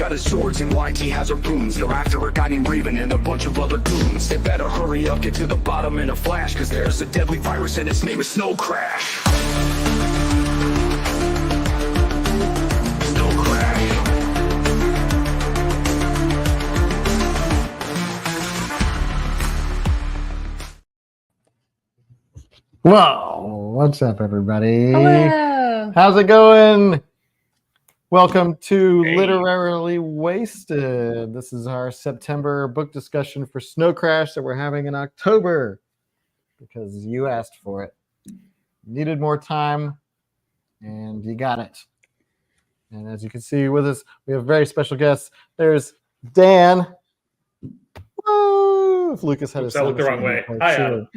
got his swords and YT has her runes. They're after a guy named Raven and a bunch of other goons. They better hurry up, get to the bottom in a flash, cause there's a deadly virus and its name is Snow Crash. Snow Crash. Whoa, what's up, everybody? Hello. How's it going? Welcome to Literarily Wasted. This is our September book discussion for Snow Crash that we're having in October because you asked for it. Needed more time, and you got it. And as you can see with us, we have very special guests. There's Dan. Woo! If Lucas had his I looked the wrong way. Hi, Adam.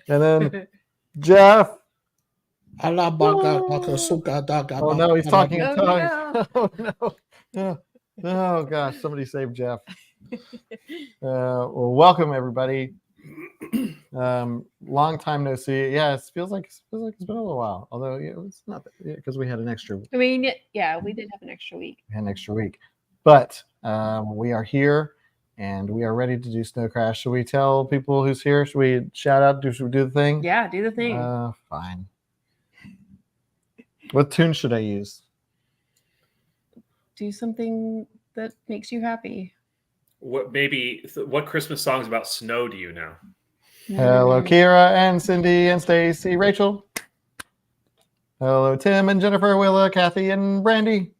And then Jeff. Oh no, he's talking in tongues. no. Oh no. Oh gosh, somebody save Jeff. Well, welcome everybody. Long time no see. Yeah, it feels like it's been a little while. Although it's not because we had an extra. I mean, yeah, we did have an extra week. But we are here and we are ready to do Snow Crash. Should we tell people who's here? Should we shout out? Should we do the thing? Yeah, do the thing. Fine. What tune should I use? Do something that makes you happy. What Christmas songs about snow do you know? Hello, Kira and Cindy and Stacy, Rachel. Hello, Tim and Jennifer, Willa, Kathy and Brandy.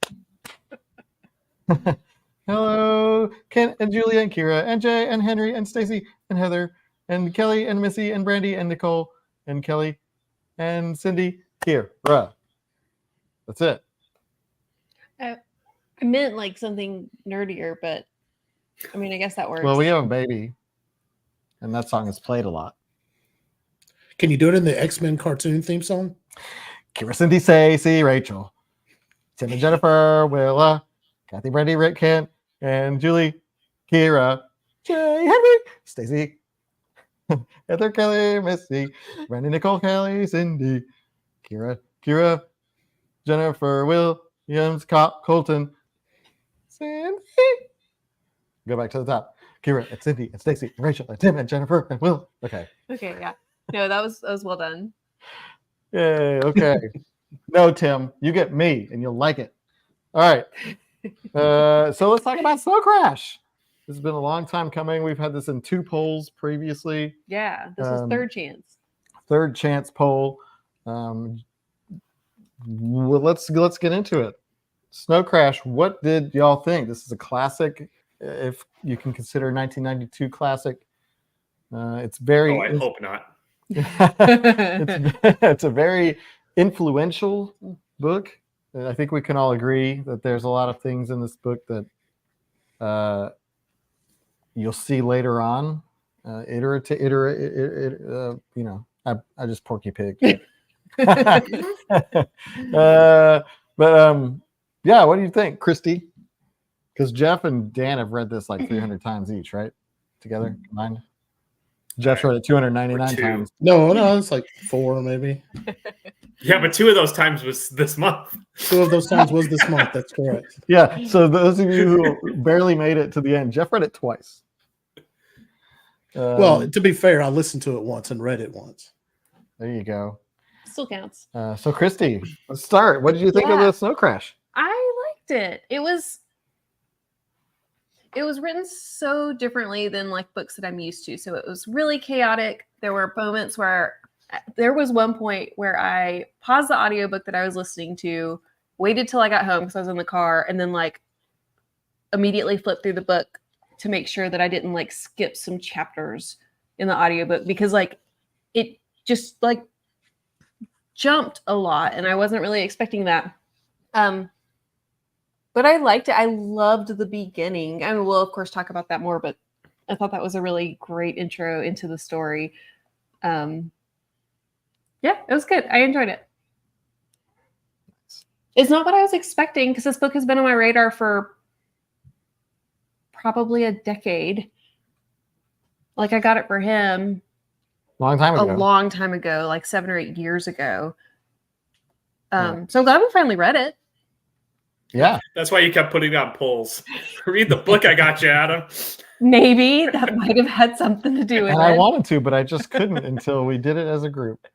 Hello, Kent and Julia and Kira and Jay and Henry and Stacy and Heather and Kelly and Missy and Brandy and Nicole and Kelly and Cindy. Kira. That's it. I meant like something nerdier, but I mean, I guess that works. Well, we have a baby, and that song is played a lot. Can you do it in the X-Men cartoon theme song? Kira, Cindy, Stacy, Rachel, Tim and Jennifer, Willa, Kathy, Brandy, Rick, Kent, and Julie, Kira, Jay, Henry, Stacy, Heather, Kelly, Missy, Brandy, Nicole, Kelly, Cindy, Kira, Jennifer, Williams, Colton, Cindy. Go back to the top. Kira and Cindy and Stacy and Rachel and Tim and Jennifer and Will. Okay, yeah. No, that was well done. Yay, okay. No, Tim, you get me and you'll like it. All right. So let's talk about Snow Crash. This has been a long time coming. We've had this in 2 polls previously. Yeah, this is third chance. Third chance poll. Well, let's get into it. Snow Crash, what did y'all think? This is a classic, if you can consider 1992 classic. It's very. Oh, I hope not. it's a very influential book. I think we can all agree that there's a lot of things in this book that you'll see later on. I just Porky Pig. But yeah, what do you think, Christy? Because Jeff and Dan have read this like 300 times each, right? Together, combined. Jeff's read it 299 times. No, it's like 4 maybe. Yeah, but 2 of those times was this month. 2 of those times was this month. That's correct. Yeah. So those of you who barely made it to the end, Jeff read it twice. Well, to be fair, I listened to it once and read it once. There you go. Still counts. So Christy, let's start. What did you think of the Snow Crash? I liked it. It was written so differently than like books that I'm used to. So it was really chaotic. There were moments where there was one point where I paused the audiobook that I was listening to, waited till I got home because I was in the car, and then like immediately flipped through the book to make sure that I didn't like skip some chapters in the audiobook because like it just like jumped a lot and I wasn't really expecting that. But I liked it. I loved the beginning. I mean, we'll of course talk about that more, but I thought that was a really great intro into the story. Yeah, it was good. I enjoyed it. It's not what I was expecting because this book has been on my radar for probably a decade. Like I got it for him a long time ago, like 7 or 8 years ago. So I'm glad we finally read it. Yeah, That's why you kept putting on polls. Read the book I got you, Adam. Maybe that might have had something to do with and it. I wanted to, but I just couldn't until we did it as a group.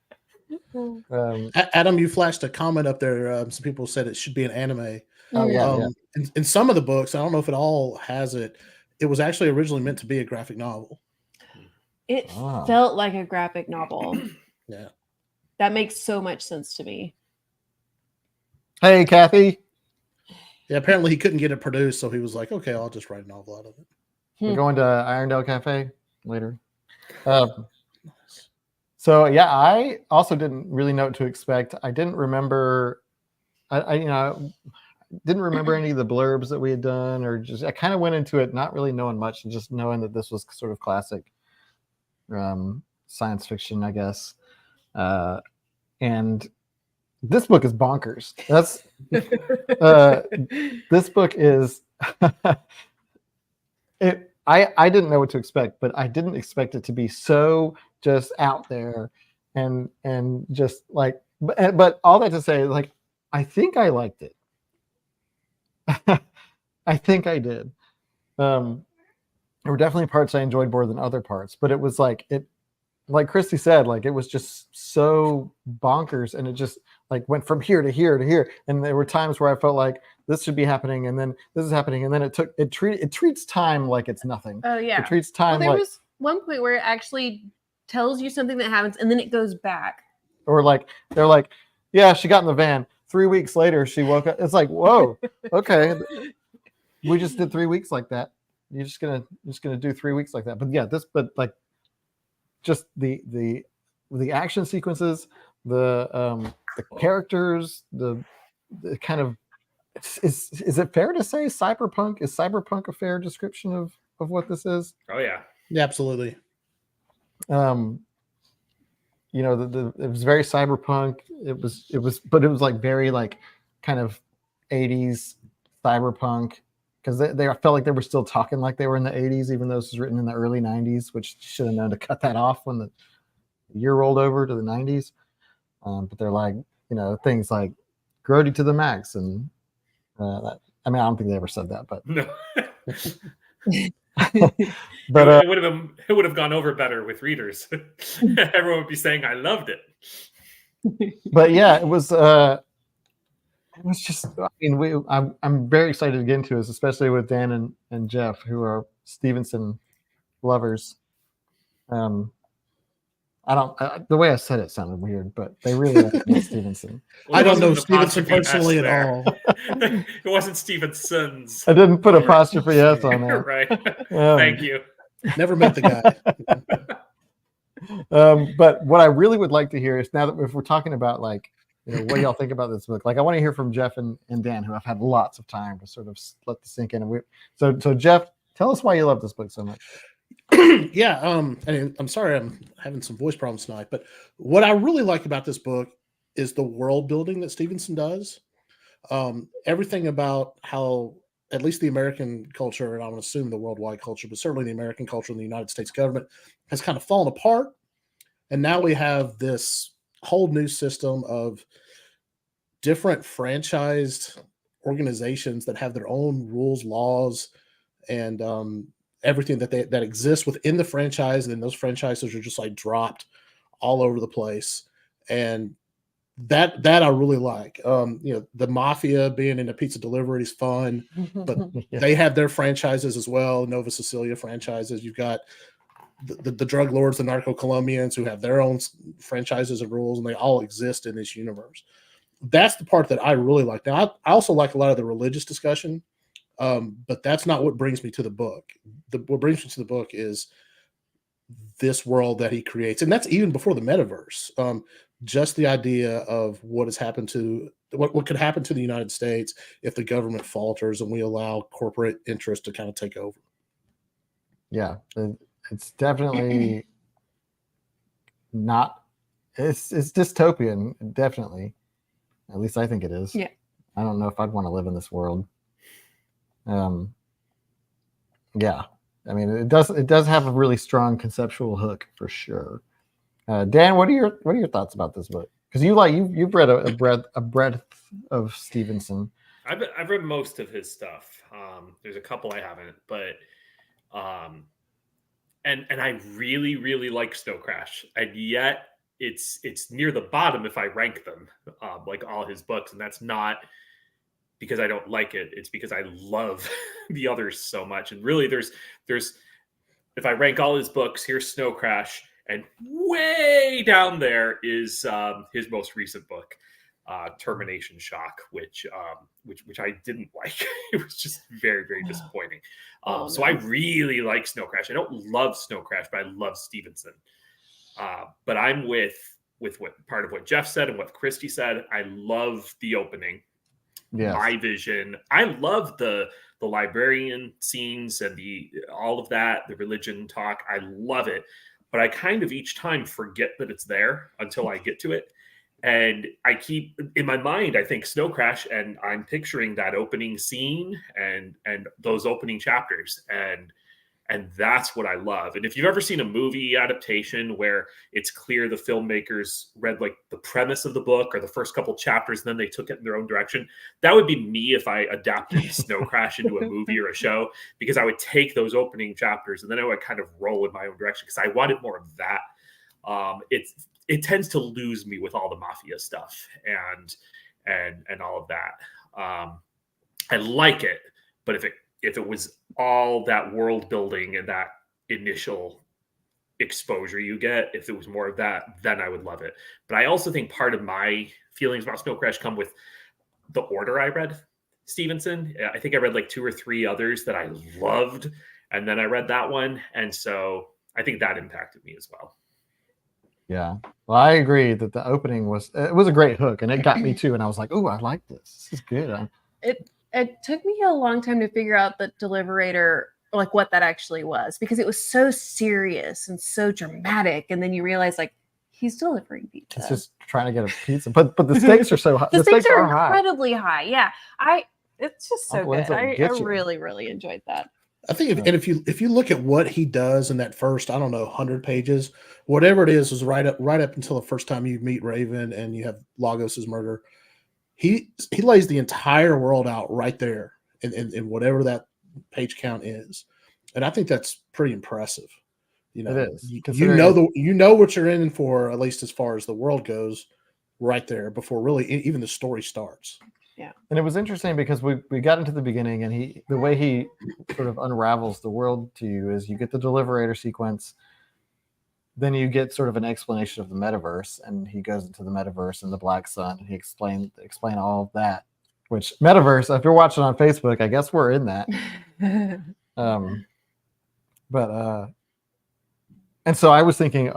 Adam, you flashed a comment up there. Some people said it should be an anime. Oh yeah, yeah. In some of the books, I don't know if it all has it. It was actually originally meant to be a graphic novel. It Ah. felt like a graphic novel. Yeah. That makes so much sense to me. Hey, Kathy. Yeah, apparently he couldn't get it produced, so he was like, okay, I'll just write a novel out of it. We're going to Irondale Cafe later. So yeah, I also didn't really know what to expect. I didn't remember. I didn't remember any of the blurbs that we had done, or just I kind of went into it not really knowing much, and just knowing that this was sort of classic science fiction, I guess. And this book is bonkers. That's this book is it. I didn't know what to expect, but I didn't expect it to be so just out there and just like. But all that to say, like, I think I liked it. I think I did. There were definitely parts I enjoyed more than other parts, but it was like Christy said, like it was just so bonkers, and it just like went from here to here to here. And there were times where I felt like this should be happening, and then this is happening, and then it treats time like it's nothing. Oh yeah. It treats time there like, was one point where it actually tells you something that happens and then it goes back. or like they're like, yeah, she got in the van. 3 weeks later, she woke up. It's like, whoa, okay, we just did 3 weeks like that. You're just gonna do 3 weeks like that. But yeah, but like just the action sequences, the characters, the kind of is it fair to say cyberpunk? Is cyberpunk a fair description of what this is? Oh yeah. Yeah, absolutely. You know, it was very cyberpunk. It was, but it was like very like kind of 80s cyberpunk, because they felt like they were still talking like they were in the 80s, even though this was written in the early 90s, which should have known to cut that off when the year rolled over to the 90s. But they're like, you know, things like grody to the max, and I mean, I don't think they ever said that, but No. but it would have gone over better with readers. Everyone would be saying, "I loved it." but yeah, it was just. I mean, I'm very excited to get into this, especially with Dan and Jeff, who are Stephenson lovers. The way I said it sounded weird, but they really like Neal Stephenson. Well, I don't know wasn't an Stevenson apostrophe S personally at there. all. It wasn't Stevenson's. I didn't put apostrophe S on that. Right. Thank you. Never met the guy. But what I really would like to hear is, now that if we're talking about like, you know, what do y'all think about this book? Like, I want to hear from Jeff and Dan, who have had lots of time to sort of let this sink in. And so Jeff, tell us why you love this book so much. Yeah, and I'm sorry I'm having some voice problems tonight, but what I really like about this book is the world building that Stevenson does. Everything about how, at least the American culture, and I would assume the worldwide culture, but certainly the American culture and the United States government has kind of fallen apart. And now we have this whole new system of different franchised organizations that have their own rules, laws, and everything that exists within the franchise. And then those franchises are just like dropped all over the place. And that I really like. You know, the mafia being in a pizza delivery is fun, but Yeah. they have their franchises as well. Nova Sicilia franchises. You've got the drug lords, the narco Colombians, who have their own franchises and rules, and they all exist in this universe. That's the part that I really like. Now, I also like a lot of the religious discussion, but that's not what brings me to the book. What brings me to the book is this world that he creates, and that's even before the metaverse. Just the idea of what has happened to what could happen to the United States if the government falters and we allow corporate interest to kind of take over. Yeah, it's definitely not. It's dystopian, definitely. At least I think it is. Yeah. I don't know if I'd want to live in this world. Yeah. I mean, it does have a really strong conceptual hook for sure. Dan, what are your thoughts about this book? Because you've read a breadth of Stevenson. I've read most of his stuff. There's a couple I haven't, but and I really really like Snow Crash, and yet it's near the bottom if I rank them, like all his books, and that's not because I don't like it. It's because I love the others so much. And really, there's if I rank all his books, here's Snow Crash, and way down there is his most recent book, Termination Shock, which I didn't like. It was just very very disappointing. So I really like Snow Crash. I don't love Snow Crash, but I love Stevenson. But I'm with what part of what Jeff said and what Christy said. I love the opening. Yes. My vision. I love the librarian scenes and all of that, the religion talk. I love it, but I kind of each time forget that it's there until I get to it. And I keep in my mind, I think Snow Crash, and I'm picturing that opening scene and those opening chapters, and that's what I love. And if you've ever seen a movie adaptation where it's clear the filmmakers read like the premise of the book or the first couple chapters and then they took it in their own direction, that would be me if I adapted Snow Crash into a movie or a show, because I would take those opening chapters and then I would kind of roll in my own direction because I wanted more of that. It tends to lose me with all the mafia stuff and all of that. I like it, but if it was all that world building and that initial exposure you get, if it was more of that, then I would love it. But I also think part of my feelings about Snow Crash come with the order I read Stevenson. I think I read like 2 or 3 others that I loved, and then I read that one. And so I think that impacted me as well. Yeah. Well, I agree that the opening was a great hook, and it got me too. And I was like, "Oh, I like this. This is good." It took me a long time to figure out the Deliberator, like what that actually was, because it was so serious and so dramatic, and then you realize like he's delivering pizza. It's just trying to get a pizza, but the stakes are so high. The stakes are high. incredibly high. Yeah, it's just so Uncle good. Enzo I gets you. really enjoyed that. I think if you look at what he does in that first, I don't know, 100 pages, whatever it is right up until the first time you meet Raven and you have Lagos's murder. He lays the entire world out right there in whatever that page count is, and I think that's pretty impressive. You know, It is. you know what you're in for, at least as far as the world goes, right there before really even the story starts. Yeah. And it was interesting because we got into the beginning, and the way he sort of unravels the world to you is you get the Deliberator sequence, then you get sort of an explanation of the metaverse, and he goes into the metaverse and the Black Sun, and he explain all of that. Which metaverse, if you're watching on Facebook, I guess we're in that. And so I was thinking,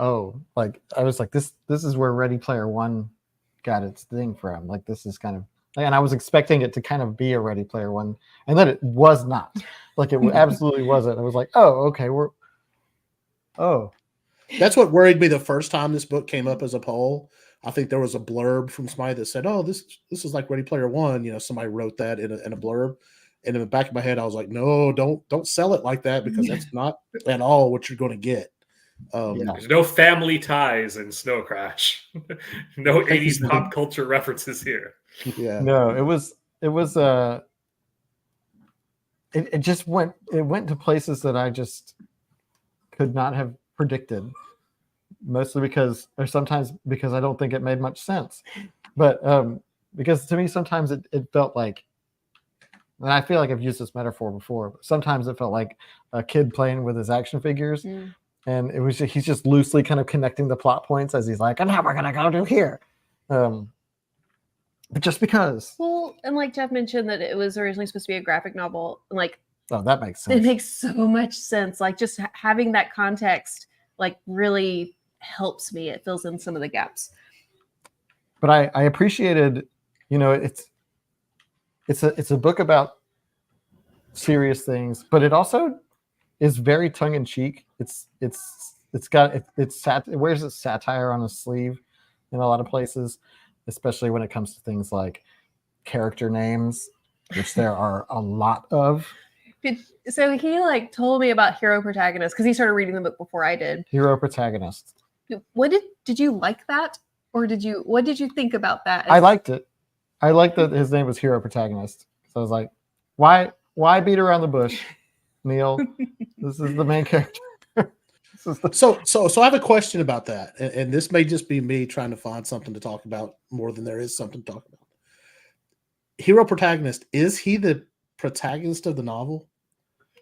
this is where Ready Player One got its thing from. Like, this is kind of, and I was expecting it to kind of be a Ready Player One, and then it was not. Like, it absolutely wasn't. I was like, oh, okay, That's what worried me the first time this book came up as a poll. I think there was a blurb from somebody that said, "Oh, this is like Ready Player One." You know, somebody wrote that in a blurb, and in the back of my head, I was like, "No, don't sell it like that, because that's not at all what you're going to get." There's no family ties in Snow Crash. No 80s pop culture references here. Yeah, no, it just went to places that I just could not have predicted, mostly because I don't think it made much sense, but because to me sometimes it felt like, and I feel like I've used this metaphor before, but sometimes it felt like a kid playing with his action figures, and he's just loosely kind of connecting the plot points as he's like, and now we're gonna go do here, but just because. Well, and like Jeff mentioned that it was originally supposed to be a graphic novel, like, oh, that makes sense. It makes so much sense. Like, just having that context, like, really helps me. It fills in some of the gaps. But I appreciated, it's a book about serious things, but it also is very tongue in cheek. It wears its satire on its sleeve in a lot of places, especially when it comes to things like character names, which there are a lot of. So he like told me about hero protagonist because he started reading the book before I did. Hero protagonist. What did you like that, or what did you think about that? I liked it. I liked that his name was hero protagonist. So I was like, why beat around the bush, Neal? This is the main character. This is the... So I have a question about that, and this may just be me trying to find something to talk about more than there is something to talk about. Hero protagonist, is he the protagonist of the novel,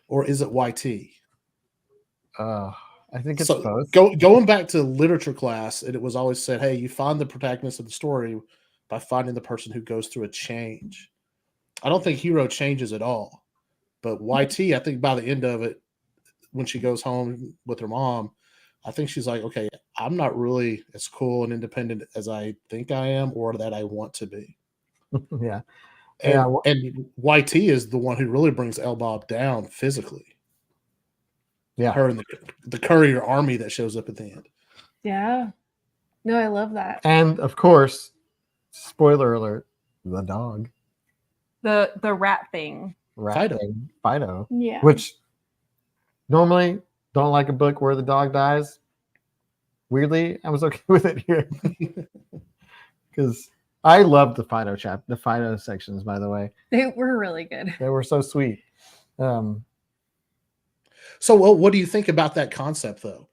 or is it YT? I think it's So both. Going back to literature class, it was always said, hey, you find the protagonist of the story by finding the person who goes through a change. I don't think Hero changes at all. But YT, I think by the end of it, when she goes home with her mom, I think she's like, okay, I'm not really as cool and independent as I think I am or that I want to be. Yeah. And YT is the one who really brings Elbob down physically. Yeah. Her and the courier army that shows up at the end. Yeah. No, I love that. And of course, spoiler alert, the dog. The rat thing. Fido. Yeah. Which normally don't like a book where the dog dies. Weirdly, I was okay with it here. Because I loved the Fido sections, by the way. They were really good. They were so sweet. So, what do you think about that concept, though?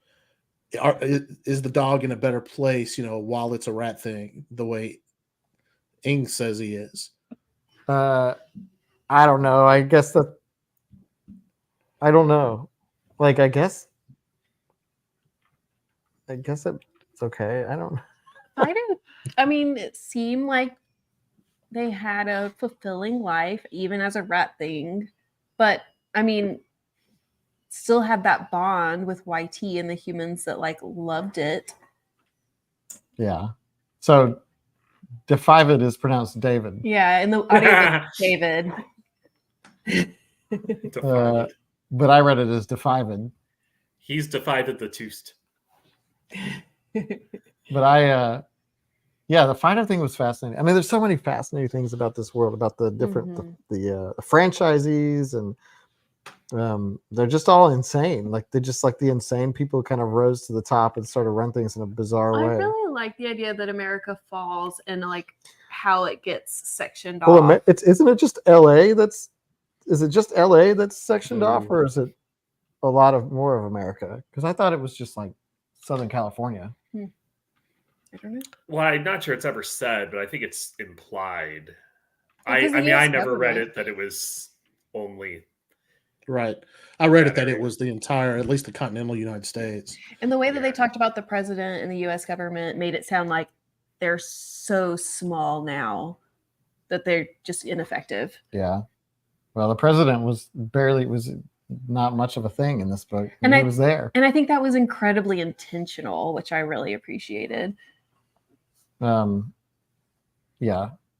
Is the dog in a better place, while it's a rat thing, the way Ing says he is? I don't know. I guess that. I don't know. Like, I guess it's okay. I don't know. I mean, it seemed like they had a fulfilling life, even as a rat thing. But, I mean, still had that bond with YT and the humans that loved it. Yeah. So Defivid is pronounced David. Yeah, in the audio David. But I read it as Defivid. He's Defivid the Toost. But the Fido thing was fascinating. I mean, there's so many fascinating things about this world, about the different the franchisees, and they're just all insane. Like they're just like the insane people kind of rose to the top and started run things in a bizarre way. I really like the idea that America falls and how it gets sectioned well, off. Isn't it just LA is it just LA that's sectioned off, or is it a lot of more of America? Because I thought it was just like Southern California. I don't know. Well, I'm not sure it's ever said, but I think it's implied. Well, I never read it that it was only right. I read it that it was the entire, at least the continental United States. And the way that they talked about the president and the U.S. government made it sound like they're so small now that they're just ineffective. Yeah. Well, the president was not much of a thing in this book, and he was there. And I think that was incredibly intentional, which I really appreciated. Yeah,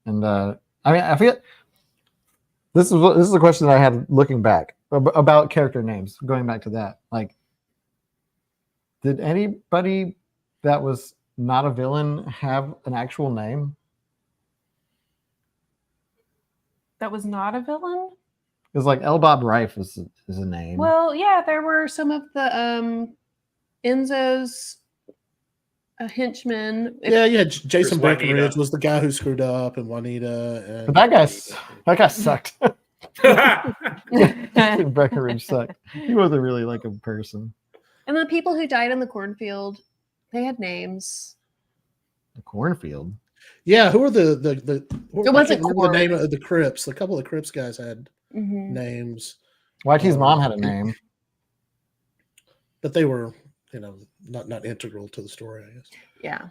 and I mean, I forget. This is a question that I had looking back about character names. Going back to that, like, did anybody that was not a villain have an actual name? That was not a villain? Because like Elbob Rife is a name. Well, yeah, there were some of the Enzo's henchmen. Yeah. Jason Breckenridge was the guy who screwed up, and Juanita. And but that guy sucked. Breckenridge sucked. He wasn't really like a person. And the people who died in the cornfield, they had names. The cornfield. Yeah, who are the it wasn't the name of the Crips? A couple of the Crips guys had names. YT's mom had a name, but they were, not integral to the story, I guess. Yeah.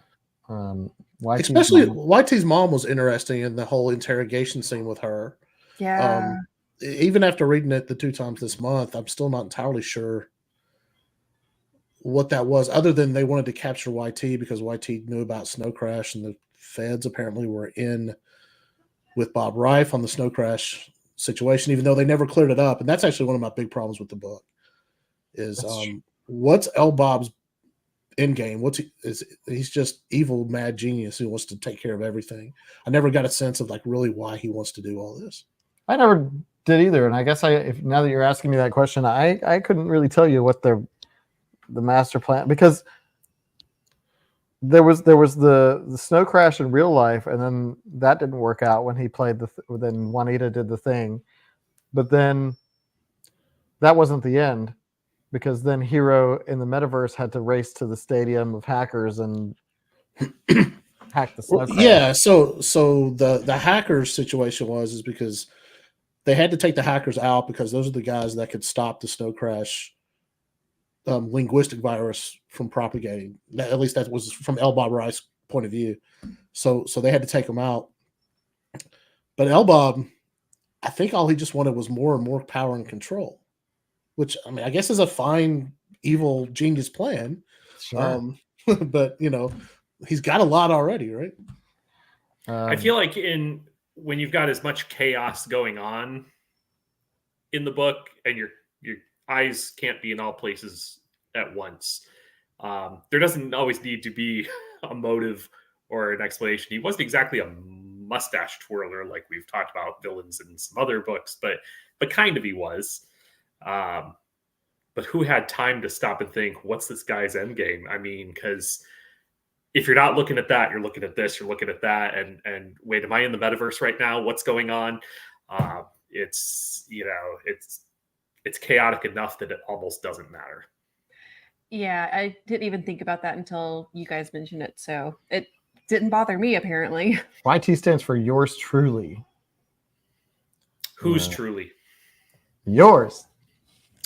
Especially YT's mom was interesting in the whole interrogation scene with her. Yeah. Even after reading it the 2 times this month, I'm still not entirely sure what that was, other than they wanted to capture YT because YT knew about Snow Crash, and the feds apparently were in with Bob Rife on the Snow Crash situation, even though they never cleared it up. And that's actually one of my big problems with the book is what's Elbob's end game? He's just evil, mad genius who wants to take care of everything. I never got a sense of really why he wants to do all this. I never did either. And I guess now that you're asking me that question, I couldn't really tell you what the master plan, because there was the snow crash in real life, and then that didn't work out when he played then Juanita did the thing, but then that wasn't the end, because then Hero in the metaverse had to race to the stadium of hackers and hack the snow crash. Yeah, so the hackers situation is because they had to take the hackers out because those are the guys that could stop the snow crash linguistic virus from propagating. At least that was from Elbob Rice's point of view. So they had to take them out. But Elbob, I think all he just wanted was more and more power and control, which, I mean, I guess is a fine, evil, genius plan. Sure. But, he's got a lot already, right? I feel like when you've got as much chaos going on in the book, and your eyes can't be in all places at once, there doesn't always need to be a motive or an explanation. He wasn't exactly a mustache twirler like we've talked about villains in some other books, but kind of he was. But who had time to stop and think, what's this guy's end game? I mean, because if you're not looking at that, you're looking at this, you're looking at that, and wait, am I in the metaverse right now? What's going on? It's chaotic enough that it almost doesn't matter. Yeah, I didn't even think about that until you guys mentioned it, so it didn't bother me apparently. YT stands for yours truly. Who's truly? Yours.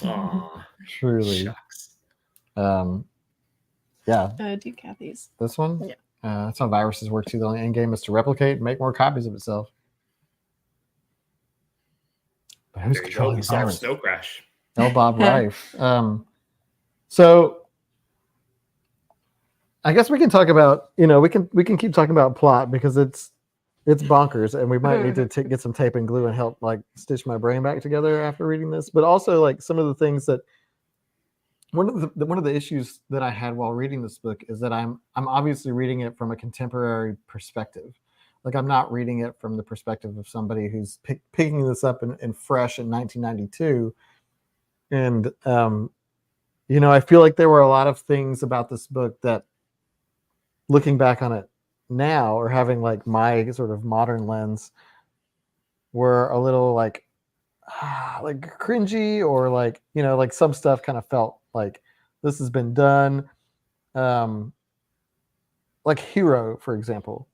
Aw, truly. shucks. Yeah. Do Kathy's. This one? Yeah. That's how viruses work too. The only end game is to replicate and make more copies of itself. But who's There you go. controlling We the solved virus? Snow Crash. Elbob Rife. So I guess we can talk about, we can keep talking about plot because it's bonkers, and we might need to get some tape and glue and help like stitch my brain back together after reading this. But also like some of the things that one of the issues that I had while reading this book is that I'm obviously reading it from a contemporary perspective. Like I'm not reading it from the perspective of somebody who's picking this up in fresh in 1992. And, I feel like there were a lot of things about this book that, looking back on it now or having like my sort of modern lens, were a little like cringy, or like some stuff kind of felt like this has been done. Like Hero, for example.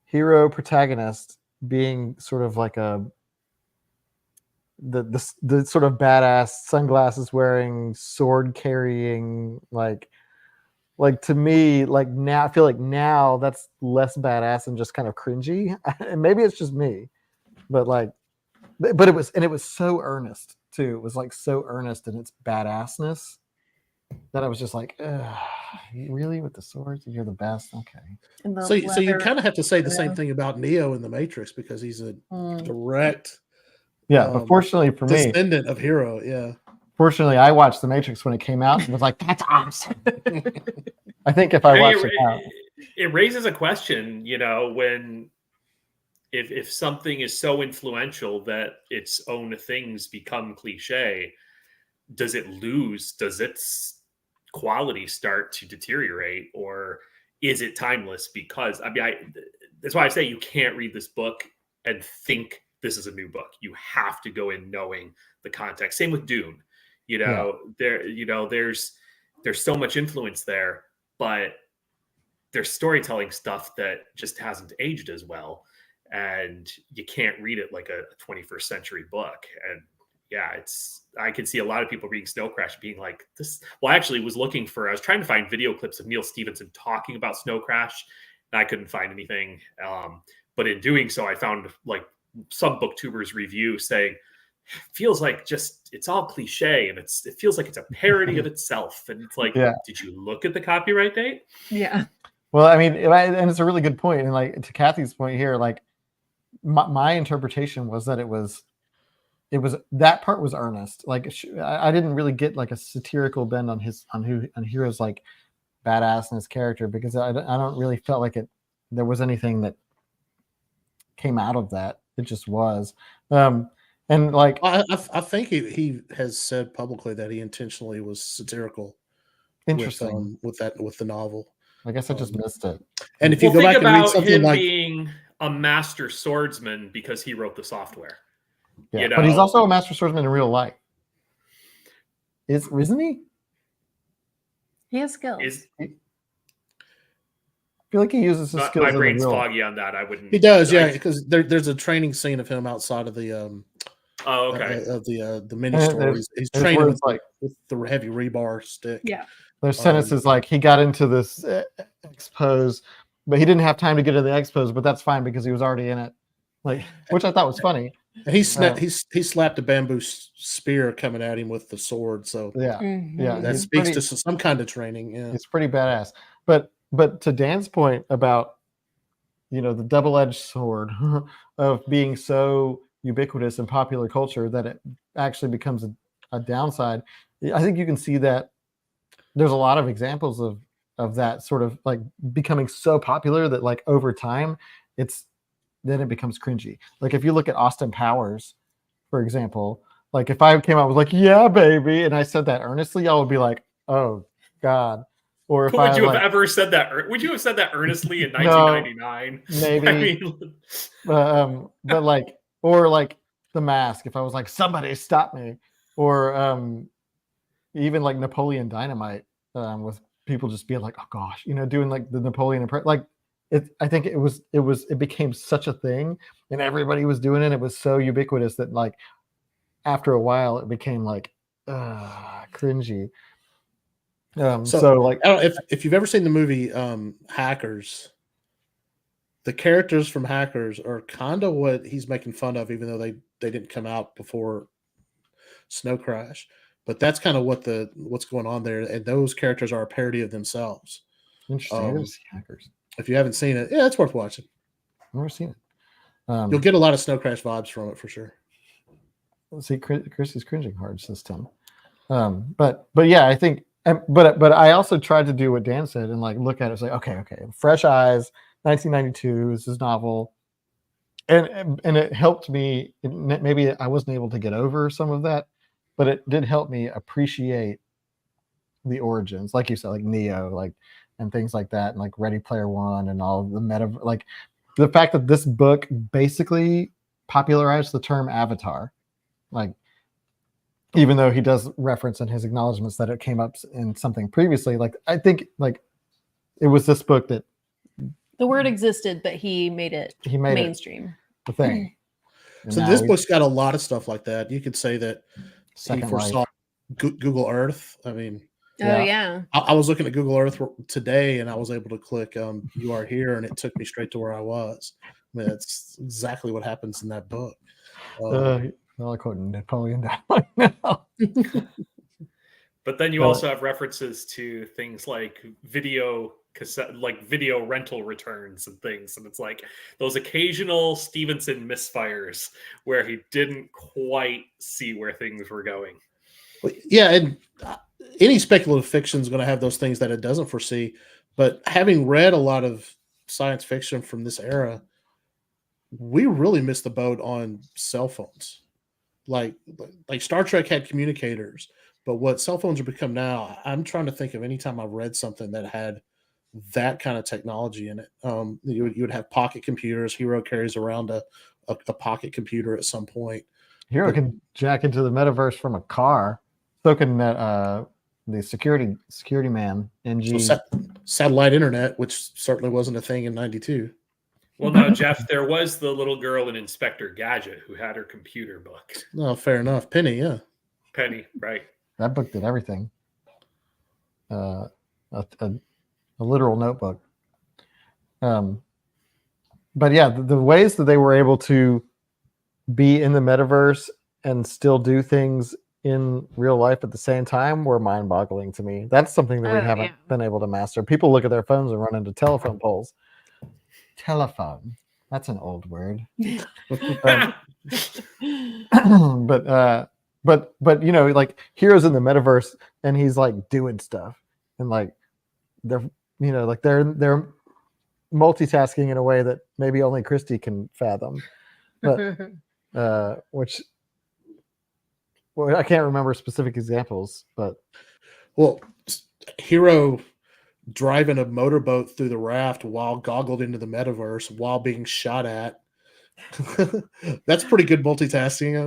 Hero protagonist being sort of like the sort of badass, sunglasses wearing, sword carrying, like to me, like now I feel like now that's less badass and just kind of cringy. And maybe it's just me, but it was so earnest too. It was like so earnest in its badassness that I was just like, really, with the swords? You're the best. Okay. So you kind of have to say the same thing about Neo in the Matrix, because he's a direct but fortunately for me, descendant of Hero. Yeah. Fortunately, I watched The Matrix when it came out and was like, that's awesome. I think if I watched it now. It raises a question, when if something is so influential that its own things become cliche, does its quality start to deteriorate, or is it timeless? Because that's why I say you can't read this book and think this is a new book. You have to go in knowing the context. Same with Dune. There's so much influence there, but there's storytelling stuff that just hasn't aged as well, and you can't read it like a 21st century book. And I can see a lot of people reading Snow Crash being like this. Well, I actually was I was trying to find video clips of Neal Stephenson talking about Snow Crash, and I couldn't find anything. But in doing so, I found like some booktubers review saying, feels like it's all cliche, and it feels like it's a parody of itself. And it's like, did you look at the copyright date? Yeah. Well, I mean, and it's a really good point. And like to Kathy's point here, like my interpretation was that it was that part was earnest. Like I didn't really get like a satirical bend on Hero's like badassness character, because I don't really felt like there was anything that came out of that. It just was. And like, I think he has said publicly that he intentionally was satirical. Interesting. With the novel. I guess I just missed it. And if you Well, go think back and read about something him like being a master swordsman because he wrote the software. Yeah, You but he's know? also a master swordsman in real life. Isn't he? He has skills. I feel like he uses his skills My in the brain's real. foggy on that. I wouldn't. he does, yeah, because there's a training scene of him outside of the Oh, okay. the mini And stories. He's there's training words like with the heavy rebar stick. Yeah. there's sentences like he got into this expose, but he didn't have time to get into the expose, but that's fine because he was already in it. Like, which I thought was funny. And he slapped a bamboo spear coming at him with the sword. So Yeah, Mhm. yeah, that he's speaks pretty- to some kind of training. Yeah. It's pretty badass. But to Dan's point about the double-edged sword of being so ubiquitous in popular culture that it actually becomes a downside. I think you can see that there's a lot of examples of that sort of like becoming so popular that like over time then it becomes cringy. Like if you look at Austin Powers, for example, like if I came out with like, yeah, baby, and I said that earnestly, y'all would be like, oh God. Or if Would you have like, ever said that? Would you have said that earnestly in No, 1999? maybe. I mean, but like, or like The Mask, if I was like, somebody stop me, or even like Napoleon Dynamite, with people just being like, oh gosh, doing like the Napoleon impression, like I think it became such a thing, and everybody was doing it. It was so ubiquitous that like after a while it became like cringy. So like, I don't know if you've ever seen the movie Hackers. The characters from Hackers are kind of what he's making fun of, even though they didn't come out before Snow Crash. But that's kind of what's going on there, and those characters are a parody of themselves. interesting. I didn't see Hackers. If you haven't seen it, yeah, it's worth watching. I've never seen it. You'll get a lot of Snow Crash vibes from it for sure. See, Chris is cringing hard this time. But yeah, I think. But I also tried to do what Dan said and like look at it, say, okay, fresh eyes, 1992. This is novel, and it helped me. Maybe I wasn't able to get over some of that, but it did help me appreciate the origins, like you said, like Neo, like and things like that, and like Ready Player One, and all of the like the fact that this book basically popularized the term Avatar, like. Even though he does reference in his acknowledgments that it came up in something previously, like I think like it was this book that The word existed, but he made it mainstream. The thing. So this book's got a lot of stuff like that. You could say that he foresaw Google Earth. I mean, Oh yeah. I was looking at Google Earth today, and I was able to click "You are here," and it took me straight to where I was. I mean, that's exactly what happens in that book. I quote Napoleon Dynamite now. but then you also have references to things like video cassette, like video rental returns and things, and it's like those occasional Stephenson misfires where he didn't quite see where things were going. Yeah, and any speculative fiction is going to have those things that it doesn't foresee. But having read a lot of science fiction from this era, we really missed the boat on cell phones. Like Star Trek had communicators, but what cell phones have become now, I'm trying to think of any time I've read something that had that kind of technology in it. You would have pocket computers. Hero carries around a pocket computer at some point. Hero can jack into the metaverse from a car. So can the security man, NG. So satellite internet, which certainly wasn't a thing in '92. Well, now, Jeff, there was the little girl in Inspector Gadget who had her computer book. No, fair enough. Penny, yeah. Penny, right. That book did everything. A literal notebook. But yeah, the ways that they were able to be in the metaverse and still do things in real life at the same time were mind-boggling to me. That's something that we haven't been able to master. People look at their phones and run into telephone poles. Telephone. That's an old word. But like Hero's in the metaverse and he's like doing stuff and like they're they're multitasking in a way that maybe only Christy can fathom. But which I can't remember specific examples, but Hero driving a motorboat through the raft while goggled into the metaverse while being shot at. That's pretty good multitasking. How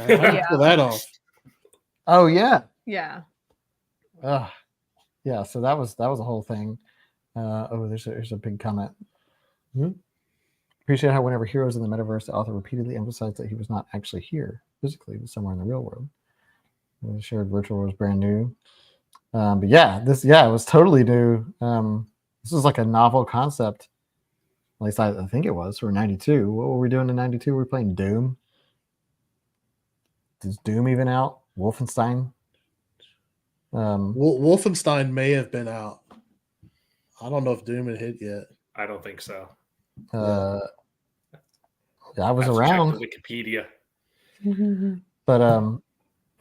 do you Yeah. pull that off? Oh yeah. Yeah. Yeah. So that was a whole thing. There's a big comment. Appreciate how whenever heroes in the metaverse, the author repeatedly emphasized that he was not actually here physically, but somewhere in the real world. The shared virtual was brand new. But yeah, it was totally new. This was like a novel concept. At least I think it was for 92. What were we doing in 92? We were playing Doom. Is Doom even out? Wolfenstein? Wolfenstein may have been out. I don't know if Doom had hit yet. I don't think so. I was Have to around. check the Wikipedia. But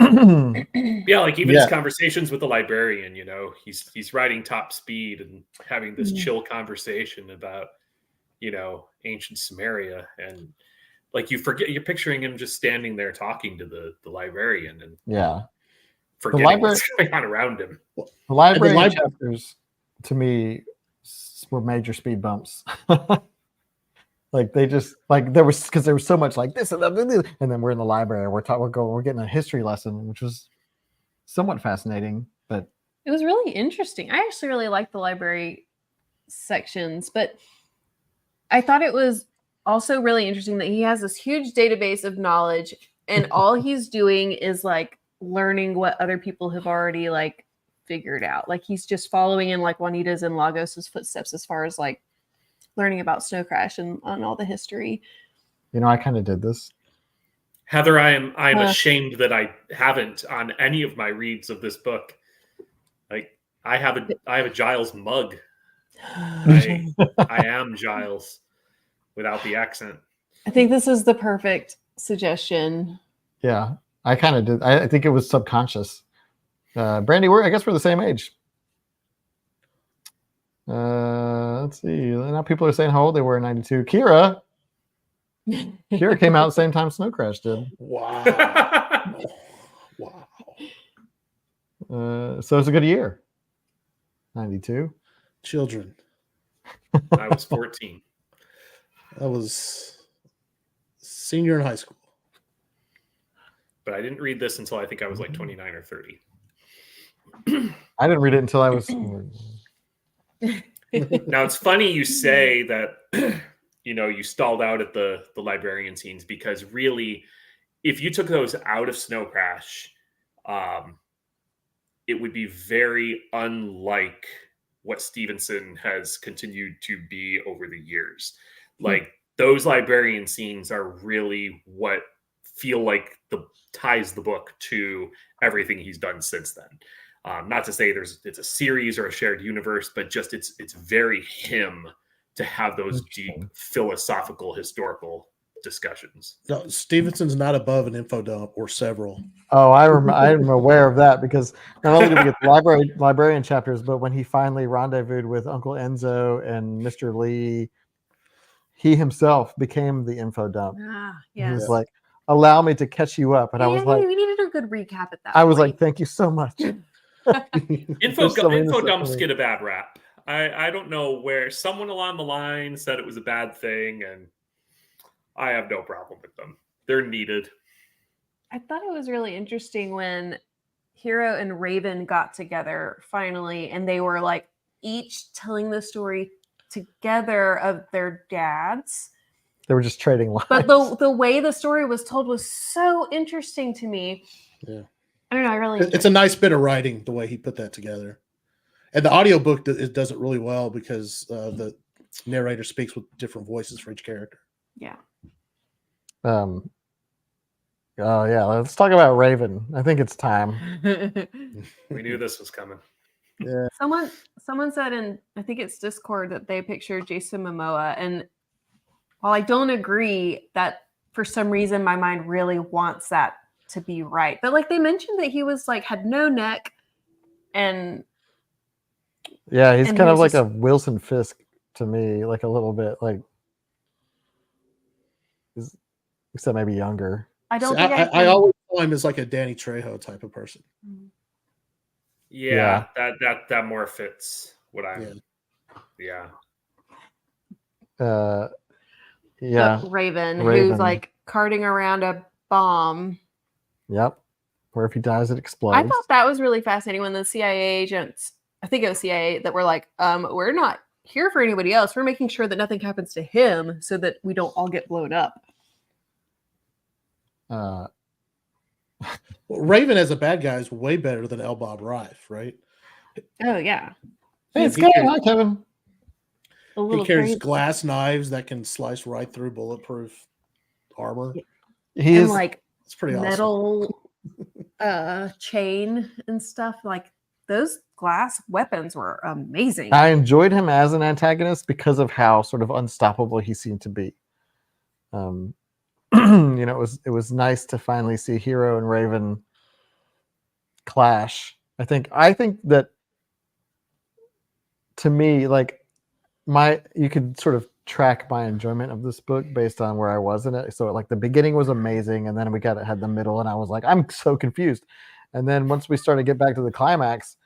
Yeah, like even his conversations with the librarian, you know, he's riding top speed and having this chill conversation about, you know, ancient Samaria, and like you forget, you're picturing him just standing there talking to the librarian and forgetting what's going on around him. The librarian chapters to me were major speed bumps. Like they just like there was so much like this and then we're in the library, we're getting a history lesson, which was somewhat fascinating, but it was really interesting. I actually really liked the library sections, but I thought it was also really interesting that he has this huge database of knowledge and all he's doing is like learning what other people have already like figured out. Like he's just following in like Juanita's and Lagos's footsteps as far as like learning about Snow Crash and on all the history. You know, I kind of did this. Heather, I am ashamed that I haven't on any of my reads of this book. Like I have a Giles mug. I am Giles without the accent. I think this is the perfect suggestion. Yeah, I kind of did. I think it was subconscious. Brandy, I guess we're the same age. Let's see. Now people are saying how old they were in 92. Kira came out at the same time Snow Crash did. Wow. Wow. So it's a good year. 92. Children. I was 14. I was senior in high school. But I didn't read this until I think I was like 29 or 30. I didn't read it until I was... Now it's funny you say that you know you stalled out at the librarian scenes, because really if you took those out of Snow Crash, it would be very unlike what Stephenson has continued to be over the years. Like those librarian scenes are really what feel like ties the book to everything he's done since then. Not to say it's a series or a shared universe, but just it's very him to have those deep philosophical, historical discussions. No, Stevenson's not above an info dump or several. Oh, I'm aware of that, because not only did we get the librarian chapters, but when he finally rendezvoused with Uncle Enzo and Mr. Lee, he himself became the info dump. He was like, "Allow me to catch you up," and I was like, "We needed a good recap at that." I was like, "Thank you so much." Info dumps get a bad rap. I don't know where someone along the line said it was a bad thing, and I have no problem with them. They're needed. I thought it was really interesting when Hero and Raven got together finally, and they were like each telling the story together of their dads. They were just trading lines. But the way the story was told was so interesting to me. Yeah. I don't know. It's a nice bit of writing, the way he put that together. And the audiobook does it really well, because the narrator speaks with different voices for each character. Yeah. Oh yeah, let's talk about Raven. I think it's time. We knew this was coming. Yeah. Someone said in, I think it's Discord, that they pictured Jason Momoa, and while I don't agree, that for some reason my mind really wants that to be right. But like they mentioned that he was like had no neck, and yeah, he's kind of like a Wilson Fisk to me, like a little bit, like except maybe younger. I don't See, think I always saw him as like a Danny Trejo type of person. Yeah. that more fits. what I'm. Yeah. Yeah. Raven, Raven. who's like carting around a bomb. Yep. Where if he dies, it explodes. I thought that was really fascinating when the CIA agents, I think it was CIA, that were like, we're not here for anybody else. We're making sure that nothing happens to him so that we don't all get blown up. Well, Raven as a bad guy is way better than Elbob Rife, right? Oh, yeah. Hey, it's He good. carries- Hi, Kevin. A He little carries crazy. glass knives that can slice right through bulletproof armor. He And is like It's pretty awesome. metal chain and stuff. Like those glass weapons were amazing. I enjoyed him as an antagonist because of how sort of unstoppable he seemed to be. You know, it was nice to finally see Hero and Raven clash. I think that, to me, like, you could sort of track my enjoyment of this book based on where I was in it. So like the beginning was amazing, and then we had the middle, and I was like, I'm so confused. And then once we started to get back to the climax,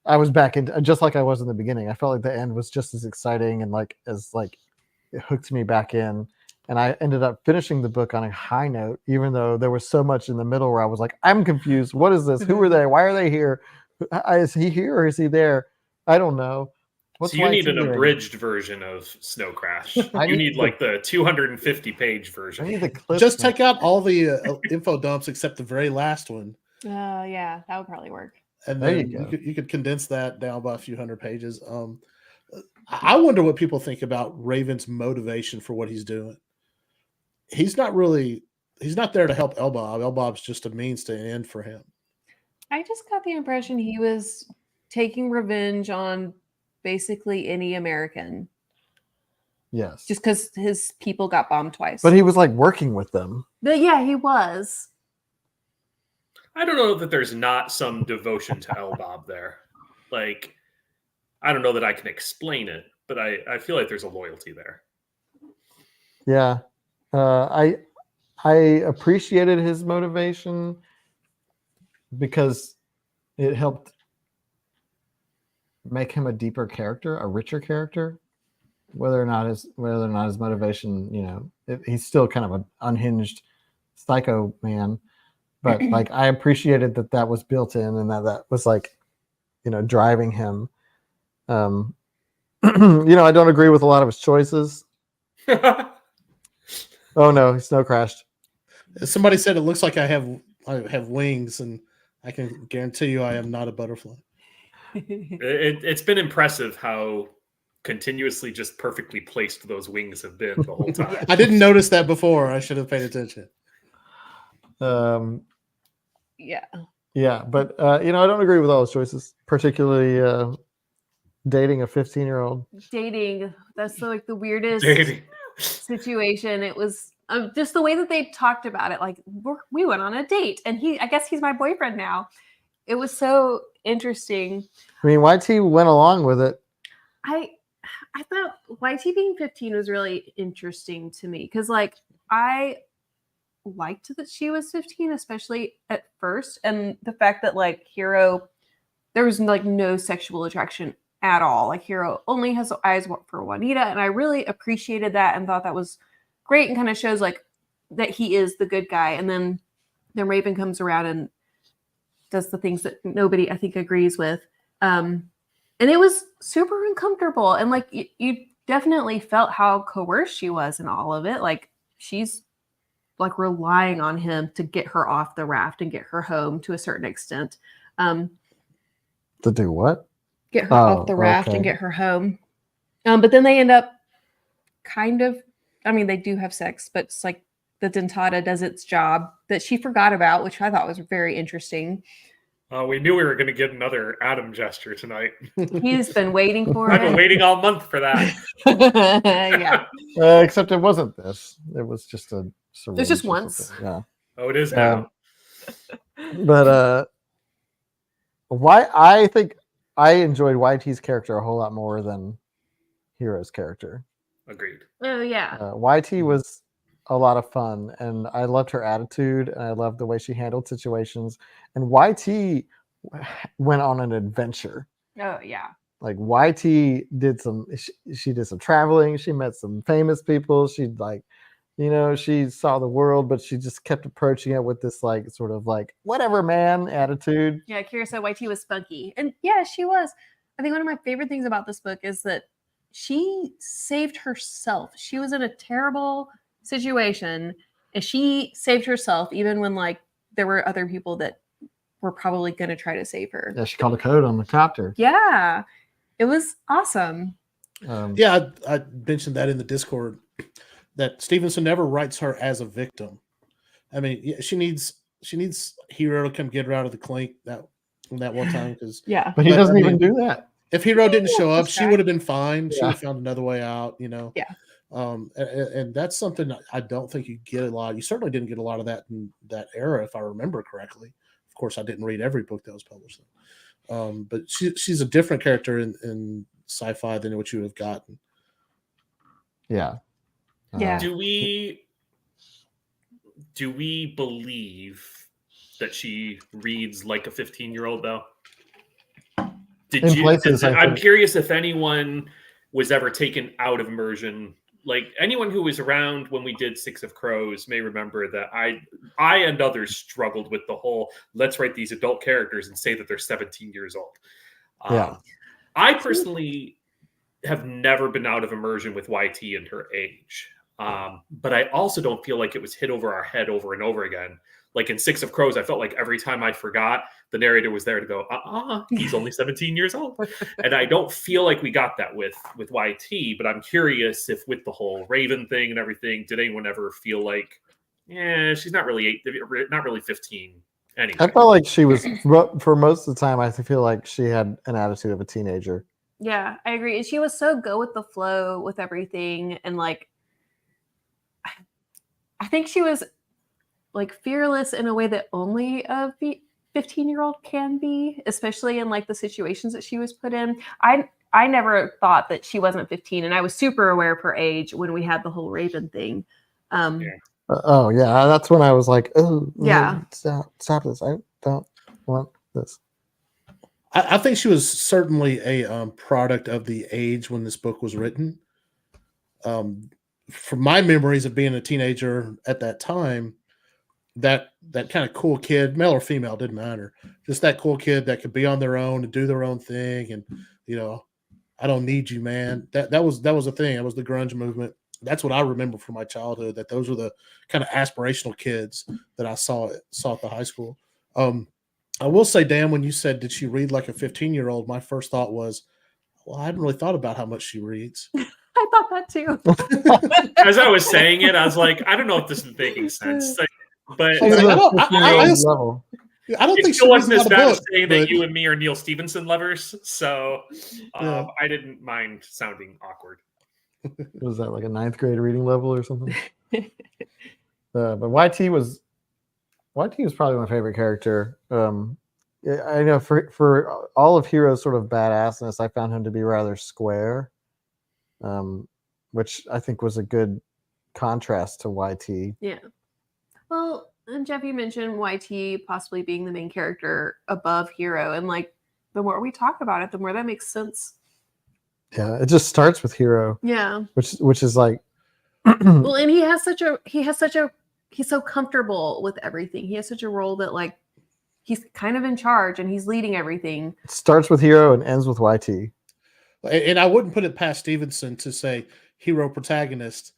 I was back in, just like I was in the beginning. I felt like the end was just as exciting and like it hooked me back in. And I ended up finishing the book on a high note, even though there was so much in the middle where I was like, I'm confused. What is this? Who are they? Why are they here? Is he here or is he there? I don't know. What's So you need YT an doing? abridged version of Snow Crash. I You need need like the 250-page I version. need the clip Just notes. take out all the info dumps except the very last one, Yeah, that would probably work. and There then you go. you could condense that down by a few hundred pages. I wonder what people think about Raven's motivation for what he's doing. He's not there to help Elbob. Elbob's just a means to an end for him. I just got the impression he was taking revenge on basically any American Yes. just because his people got bombed twice. But he was like working with them. But yeah, he was. I don't know that there's not some devotion to Elbob there. Like, I don't know that I can explain it, but I feel like there's a loyalty there. Yeah. I appreciated his motivation because it helped make him a deeper character, a richer character. Whether or not his motivation, you know, he's still kind of an unhinged psycho man, but like I appreciated that was built in and that was like, you know, driving him. You know, I don't agree with a lot of his choices. Oh no, he snow crashed. Somebody said it looks like I have wings, and I can guarantee you I am not a butterfly. It's been impressive how continuously just perfectly placed those wings have been the whole time. I didn't notice that before. I should have paid attention. Yeah. Yeah, but you know, I don't agree with all his choices, particularly dating a 15-year-old. Dating. That's like the weirdest Dating. situation. It was just the way that they talked about it. Like we went on a date, and I guess he's my boyfriend now. It was so interesting. I mean, YT went along with it. I thought YT being 15 was really interesting to me because, like, I liked that she was 15, especially at first, and the fact that like Hero, there was like no sexual attraction at all. Like Hero only has eyes for Juanita, and I really appreciated that and thought that was great and kind of shows like that he is the good guy. And then Raven comes around and does the things that nobody I think agrees with. And it was super uncomfortable. And like you definitely felt how coerced she was in all of it. Like she's like relying on him to get her off the raft and get her home to a certain extent. To do what? Get her off the raft and get her home. But then they end up kind of, I mean, they do have sex, but it's like the dentata does its job that she forgot about, which I thought was very interesting. We knew we were going to get another Adam gesture tonight. He's been waiting for I've it. been waiting all month for that. Yeah. Except it wasn't this. It was just a syringe. It's just or once. something. Yeah. Oh, it is now. But why I think I enjoyed YT's character a whole lot more than Hero's character. Agreed. Oh yeah. YT was a lot of fun, and I loved her attitude, and I loved the way she handled situations. And YT went on an adventure. Oh yeah. like YT did she did some traveling. She met some famous people. She like, she saw the world, but she just kept approaching it with this like sort of like whatever man attitude. Yeah, Kira said YT was spunky. And yeah, she was. I think one of my favorite things about this book is that she saved herself. She was in a terrible situation and she saved herself even when like there were other people that were probably going to try to save her. Yeah, she called a code on the copter. Yeah, it was awesome. Yeah, I mentioned that in the Discord, that Stevenson never writes her as a victim. I mean, yeah, she needs Hero to come get her out of the clink that one time, because Yeah. But he doesn't even do that. if Hero didn't show up, she distract. would have been fine. She Yeah. would have found another way out, Yeah. And that's something I don't think you get a lot. You certainly didn't get a lot of that in that era, if I remember correctly. Of course, I didn't read every book that was published. But she's a different character in sci-fi than what you would have gotten. Yeah. Yeah. Do we believe that she reads like a 15-year-old though? In places, I'm curious if anyone was ever taken out of immersion. Like anyone who was around when we did Six of Crows may remember that I and others struggled with the whole let's write these adult characters and say that they're 17 years old. Yeah. I personally have never been out of immersion with YT and her age. But I also don't feel like it was hit over our head over and over again. Like in Six of Crows, I felt like every time I forgot, the narrator was there to go, he's only 17 years old. And I don't feel like we got that with YT, but I'm curious if with the whole Raven thing and everything, did anyone ever feel like, she's not really 15 anyway? I felt like she was, for most of the time, I feel like she had an attitude of a teenager. Yeah, I agree. And she was so go with the flow with everything. And like, I think she was like fearless in a way that only a 15-year-old can be, especially in like the situations that she was put in. I never thought that she wasn't 15, and I was super aware of her age when we had the whole Raven thing. Oh yeah, that's when I was like, oh Yeah. stop this! I don't want this. I think she was certainly a product of the age when this book was written. From my memories of being a teenager at that time, that kind of cool kid, male or female, didn't matter. Just that cool kid that could be on their own and do their own thing, and I don't need you, man. That was a thing. That was the grunge movement. That's what I remember from my childhood. That those were the kind of aspirational kids that I saw at the high school. I will say, Dan, when you said, did she read like a 15-year-old? My first thought was, well, I hadn't really thought about how much she reads. I thought that too. As I was saying it, I was like, I don't know if this is making sense. But She's I at don't- a I- 15-year-old I- level. I don't it think still she reads wasn't a as lot bad of as books, saying that but- you and me are Neal Stephenson lovers. So Yeah. I didn't mind sounding awkward. Was that like a 9th grade reading level or something? But YT was probably my favorite character. I know for all of Hero's sort of badassness, I found him to be rather square, which I think was a good contrast to YT. Yeah. Well, and Jeff, you mentioned YT possibly being the main character above Hero, and like the more we talk about it, the more that makes sense. Yeah, it just starts with Hero, Yeah. which is like, Well, and he's so comfortable with everything. He has such a role that like he's kind of in charge and he's leading everything. it starts with Hero and ends with YT. And I wouldn't put it past Stevenson to say hero protagonist,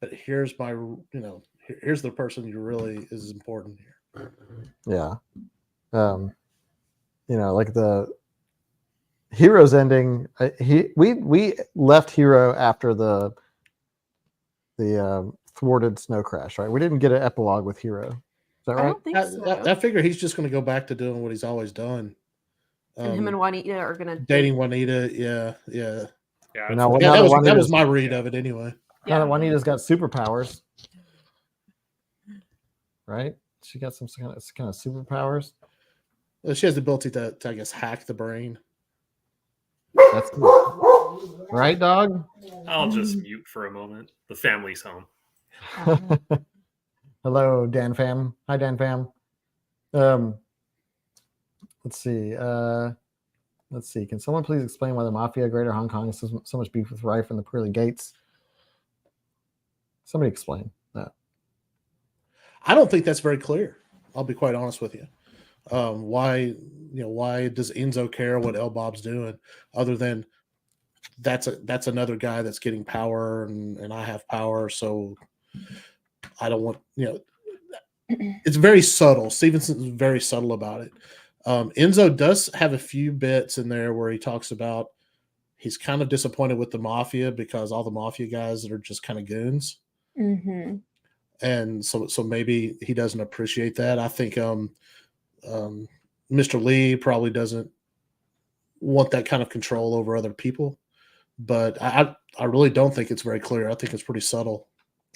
but here's here's the person who really is important here. Yeah. Like the Hero's ending, we left Hero after the thwarted snow crash, right? We didn't get an epilogue with Hero. Is that I right? don't think so. I figure he's just going to go back to doing what he's always done. And him and Juanita are gonna dating Juanita. Yeah. Yeah, Now, Yeah, now that was Juanita's- my read of it anyway. Now that Juanita's got superpowers, right? She got some kind of superpowers. She has the ability to I guess, hack the brain. That's cool. Right, dog? I'll just mute for a moment. The family's home. Hello, Dan fam. Hi, Dan fam. Let's see. Let's see. Can someone please explain why the mafia, Greater Hong Kong, has so much beef with Rife and the pearly gates? Somebody explain that. I don't think that's very clear. I'll be quite honest with you. Why does Enzo care what El Bob's doing, other than that's another guy that's getting power and I have power, so I don't want, it's very subtle. Stevenson's very subtle about it. Enzo does have a few bits in there where he talks about he's kind of disappointed with the mafia because all the mafia guys that are just kind of goons. Mm-hmm. And so maybe he doesn't appreciate that. I think Mr. Lee probably doesn't want that kind of control over other people, but I really don't think it's very clear. I think it's pretty subtle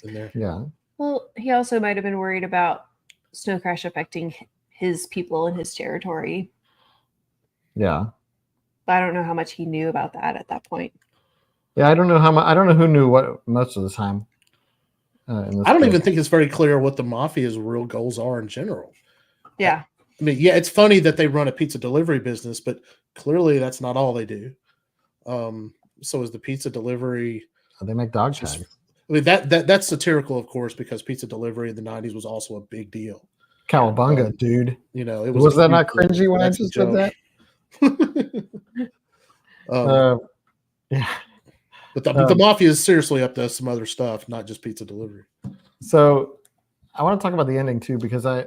in there. Yeah. Well, he also might have been worried about Snow Crash affecting his people in his territory. Yeah. But I don't know how much he knew about that at that point. Yeah, I don't know how much. I don't know who knew what most of the time. I don't even think it's very clear what the mafia's real goals are in general. Yeah. I mean, yeah, it's funny that they run a pizza delivery business, but clearly that's not all they do. So is the pizza delivery? They make dog just, tags. I mean, that's satirical, of course, because pizza delivery in the 90s was also a big deal. Cowabunga, dude. It Was that not huge cringy deal. when I That's the just said joke. that? Yeah. But the mafia is seriously up to some other stuff, not just pizza delivery. So I want to talk about the ending too, because I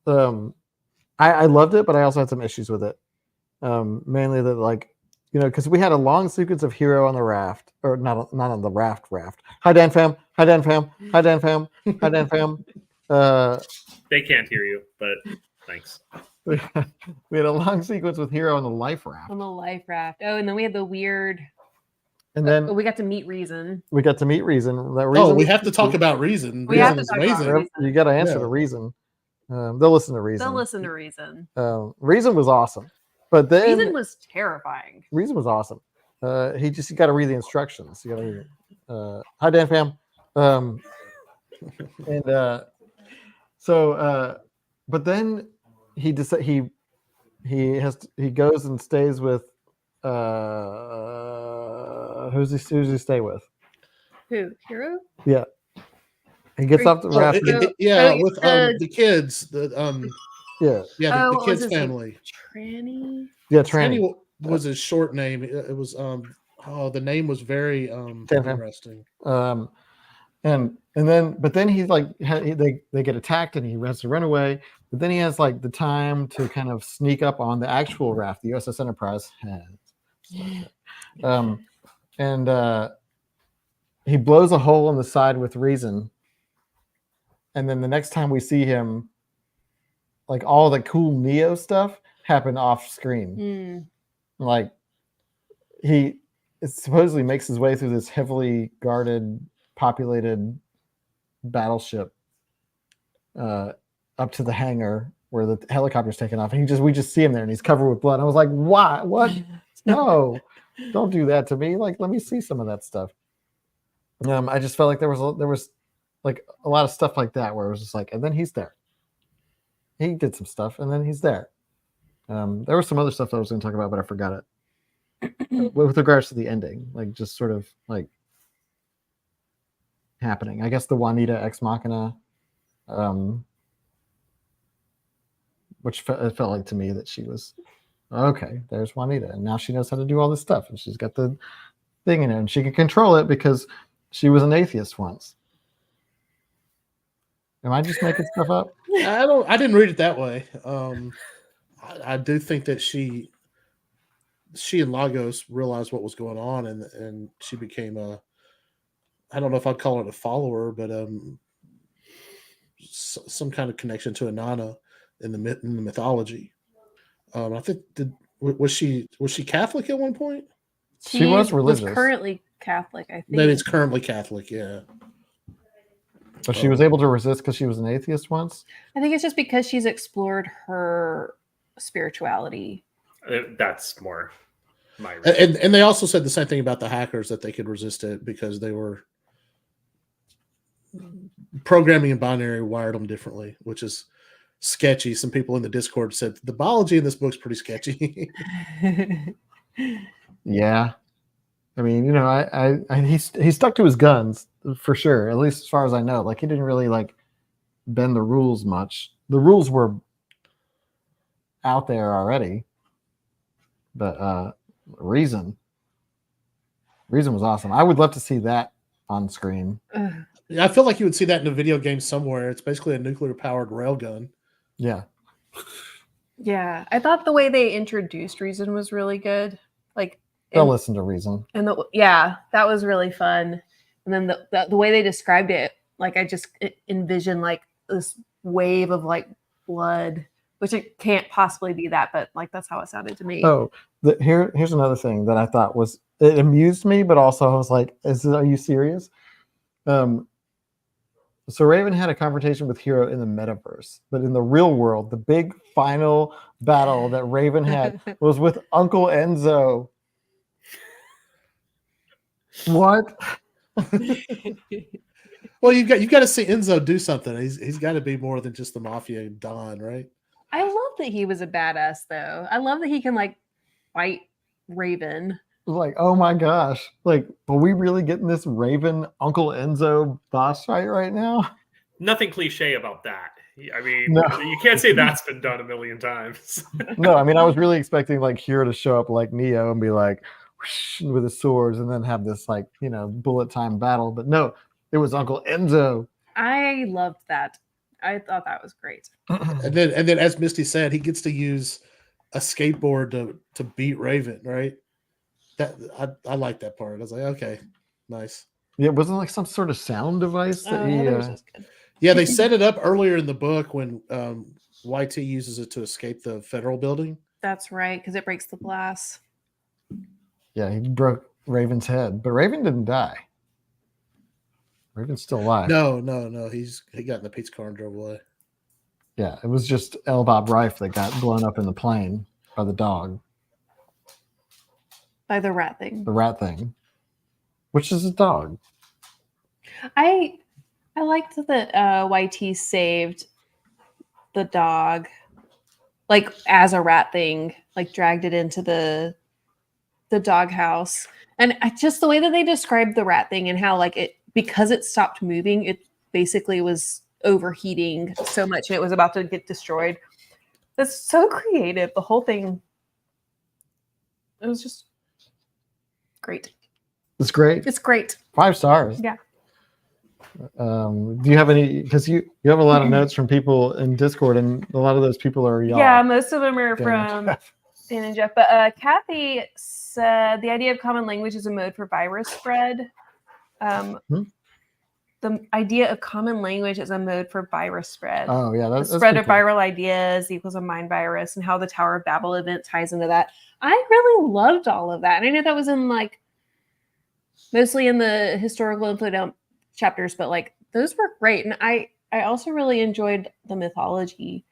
loved it, but I also had some issues with it. Mainly that, because we had a long sequence of Hero on the raft, or not on the raft. Hi Dan fam. Hi Dan fam. Hi Dan fam. Hi Dan fam. They can't hear you, but thanks. We had a long sequence with Hero on the life raft. On the life raft. Oh, and then we had the weird. And then we got to meet Reason. We got to meet Reason. That Reason we have to talk about Reason. We have Reason to is talk amazing. about Reason. You got to answer Yeah. to Reason. They'll listen to Reason. They'll listen to Reason. Reason was awesome, but then Reason was terrifying. Reason was awesome. You got to read the instructions. You got to read it. Hi Dan fam. But then he goes and stays with who's he stay with? Who? Hero? Yeah. He gets off the raft. With the kids. The kids' his family. Name? Tranny? Yeah, Tranny. Tranny was his short name. It was the name was very interesting. And then he's they get attacked and he has to run away. But then he has the time to kind of sneak up on the actual raft, the USS Enterprise has. He blows a hole in the side with Reason. And then the next time we see him, all the cool Neo stuff happened off screen. He supposedly makes his way through this heavily guarded, populated battleship up to the hangar where the helicopter's taken off, and we just see him there, and he's covered with blood. I was like, "Why? What? No, don't do that to me! Let me see some of that stuff." I just felt like there was a lot of stuff like that where it was just and then he's there. He did some stuff, and then he's there. There was some other stuff that I was going to talk about, but I forgot it. With regards to the ending, just sort of happening. I guess the Juanita Ex Machina, which it felt like to me that she was okay. There's Juanita, and now she knows how to do all this stuff, and she's got the thing in her, and she can control it because she was an atheist once. Am I just making stuff up? I didn't read it that way. I do think that she and Lagos realized what was going on, and she became I don't know if I'd call it a follower, but some kind of connection to Inanna in the mythology. I think was she Catholic at one point? She was religious. Was currently Catholic, I think. Maybe it's currently Catholic, yeah. But she was able to resist because she was an atheist once? I think it's just because she's explored her spirituality. That's more my and they also said the same thing about the hackers, that they could resist it because they were programming and binary wired them differently, which is sketchy. Some people in the Discord said the biology in this book's pretty sketchy. Yeah. I mean, you know, he stuck to his guns for sure, at least as far as I know. Like, he didn't really like bend the rules much. The rules were out there already, but Reason was awesome. I would love to see that on screen. I feel like you would see that in a video game somewhere. It's basically a nuclear powered railgun. Yeah. Yeah, I thought the way they introduced Reason was really good. Like, They'll listen to Reason. and yeah, that was really fun. And then the way they described it, like I just envisioned like this wave of like blood, which it can't possibly be that, but like that's how it sounded to me. Oh, here's another thing that I thought it amused me, but also I was like, are you serious? So Raven had a confrontation with Hero in the metaverse, but in the real world, the big final battle that Raven had was with Uncle Enzo. What? Well, you've got to see Enzo do something. He's got to be more than just the mafia don, right? I love that he was a badass, though. I love that he can like fight Raven. Like, oh my gosh, like, are we really getting this Raven Uncle Enzo boss fight right now? Nothing cliche about that. I mean, No. you can't say that's been done a million times. No, I mean, I was really expecting like Hero to show up like Neo and be like whoosh, with his swords and then have this like, you know, bullet time battle, but no, it was Uncle Enzo. I loved that. I thought that was great. And then as Misty said, he gets to use a skateboard to beat Raven, right? That I like that part. I was like, okay, nice. Yeah, wasn't like some sort of sound device that he That was just good. Yeah, they set it up earlier in the book when YT uses it to escape the federal building. That's right, because it breaks the glass. Yeah, he broke Raven's head, but Raven didn't die. Raven's still alive. No. He got in the Pete's car and drove away. Yeah, it was just L. Bob Reif that got blown up in the plane by the dog. By the rat thing. The rat thing. Which is a dog. I liked that YT saved the dog, like as a rat thing, like dragged it into the doghouse, and just the way that they described the rat thing and how like it, because it stopped moving, it basically was overheating so much and it was about to get destroyed. That's so creative. The whole thing, it was just great. It's great. It's great. 5 stars. Yeah. Do you have any? Because you have a lot of notes from people in Discord, and a lot of those people are y'all. Yeah, most of them are Dan from and Jeff. Dan and Jeff. But Kathy said the idea of common language is a mode for virus spread. The idea of common language is a mode for virus spread. Oh yeah, The that's spread of pretty cool. viral ideas equals a mind virus, and how the Tower of Babel event ties into that. I really loved all of that, and I know that was in like mostly in the historical info chapters, but like those were great. And I also really enjoyed the mythology,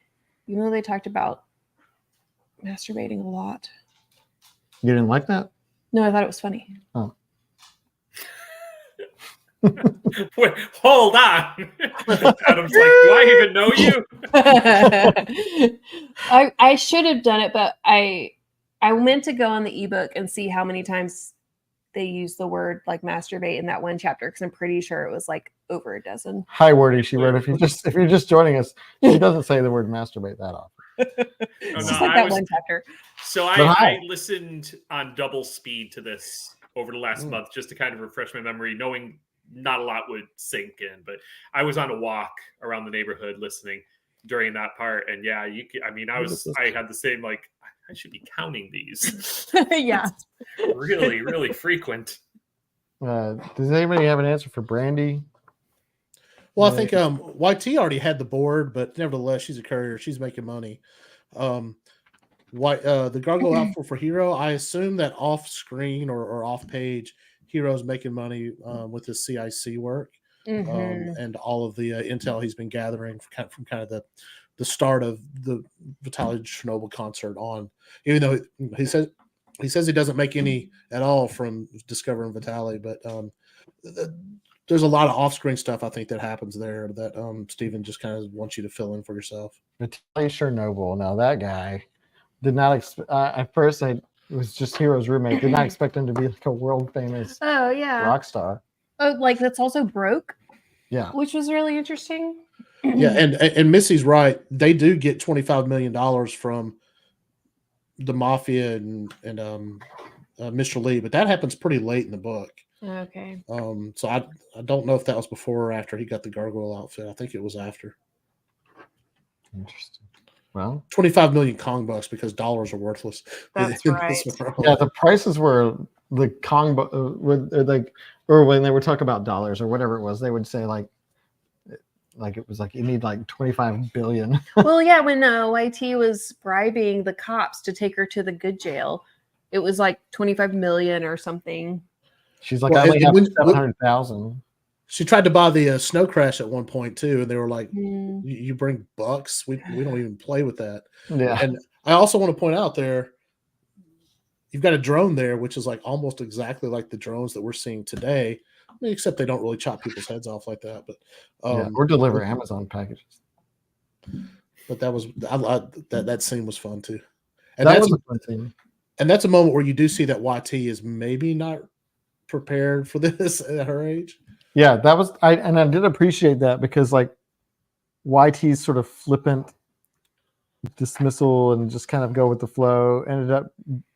even though they talked about masturbating a lot. You didn't like that? No, I thought it was funny. Oh. Wait, hold on. Adam's like, do I even know you? I should have done it, but I meant to go on the ebook and see how many times they use the word like masturbate in that one chapter, because I'm pretty sure it was like over a dozen. Hi, Wordy. She wrote, if you're just joining us, she doesn't say the word masturbate that often. It's just like that one chapter. So But hi. I listened on double speed to this over the last month just to kind of refresh my memory, knowing not a lot would sink in. But I was on a walk around the neighborhood listening during that part, and yeah, I had the same like, I should be counting these. Yeah. Really, really frequent. Does anybody have an answer for Brandy? Well, I think YT already had the board, but nevertheless, she's a courier. She's making money. The Gargoyle outfit for Hero, I assume that off screen or off page, Hero's making money with his CIC work and all of the intel he's been gathering from kind of the start of the Vitaly Chernobyl concert on. Even though he says he doesn't make any at all from discovering Vitaly, but there's a lot of off-screen stuff I think that happens there that Stephen just kind of wants you to fill in for yourself. Natalia Chernobyl. Now that guy did not at first I was just Hero's roommate. Did not expect him to be like a world famous Oh yeah. rock star. Oh, like that's also broke, Yeah. which was really interesting. Yeah, and Missy's right. They do get $25 million from the mafia and Mr. Lee, but that happens pretty late in the book. Okay. So I don't know if that was before or after he got the gargoyle outfit. I think it was after. Interesting. Well, 25 million Kong bucks because dollars are worthless. That's in right. this world. yeah, the prices were the Kong, like, or when they would talk about dollars or whatever it was, they would say like it was like you need like 25 billion. Well, yeah, when YT was bribing the cops to take her to the good jail, it was like 25 million or something. She's like, Well, I only have and 700,000. She tried to buy the snow crash at one point too, and they were like, Mm. "You bring bucks? We don't even play with that." Yeah. And I also want to point out there, you've got a drone there, which is like almost exactly like the drones that we're seeing today, I mean, except they don't really chop people's heads off like that. But Yeah, or deliver Amazon packages. But that was that scene was fun too, and That that's was a fun scene. and that's a moment where you do see that YT is maybe not prepared for this at her age. Yeah, that was I did appreciate that because like YT's sort of flippant dismissal and just kind of go with the flow ended up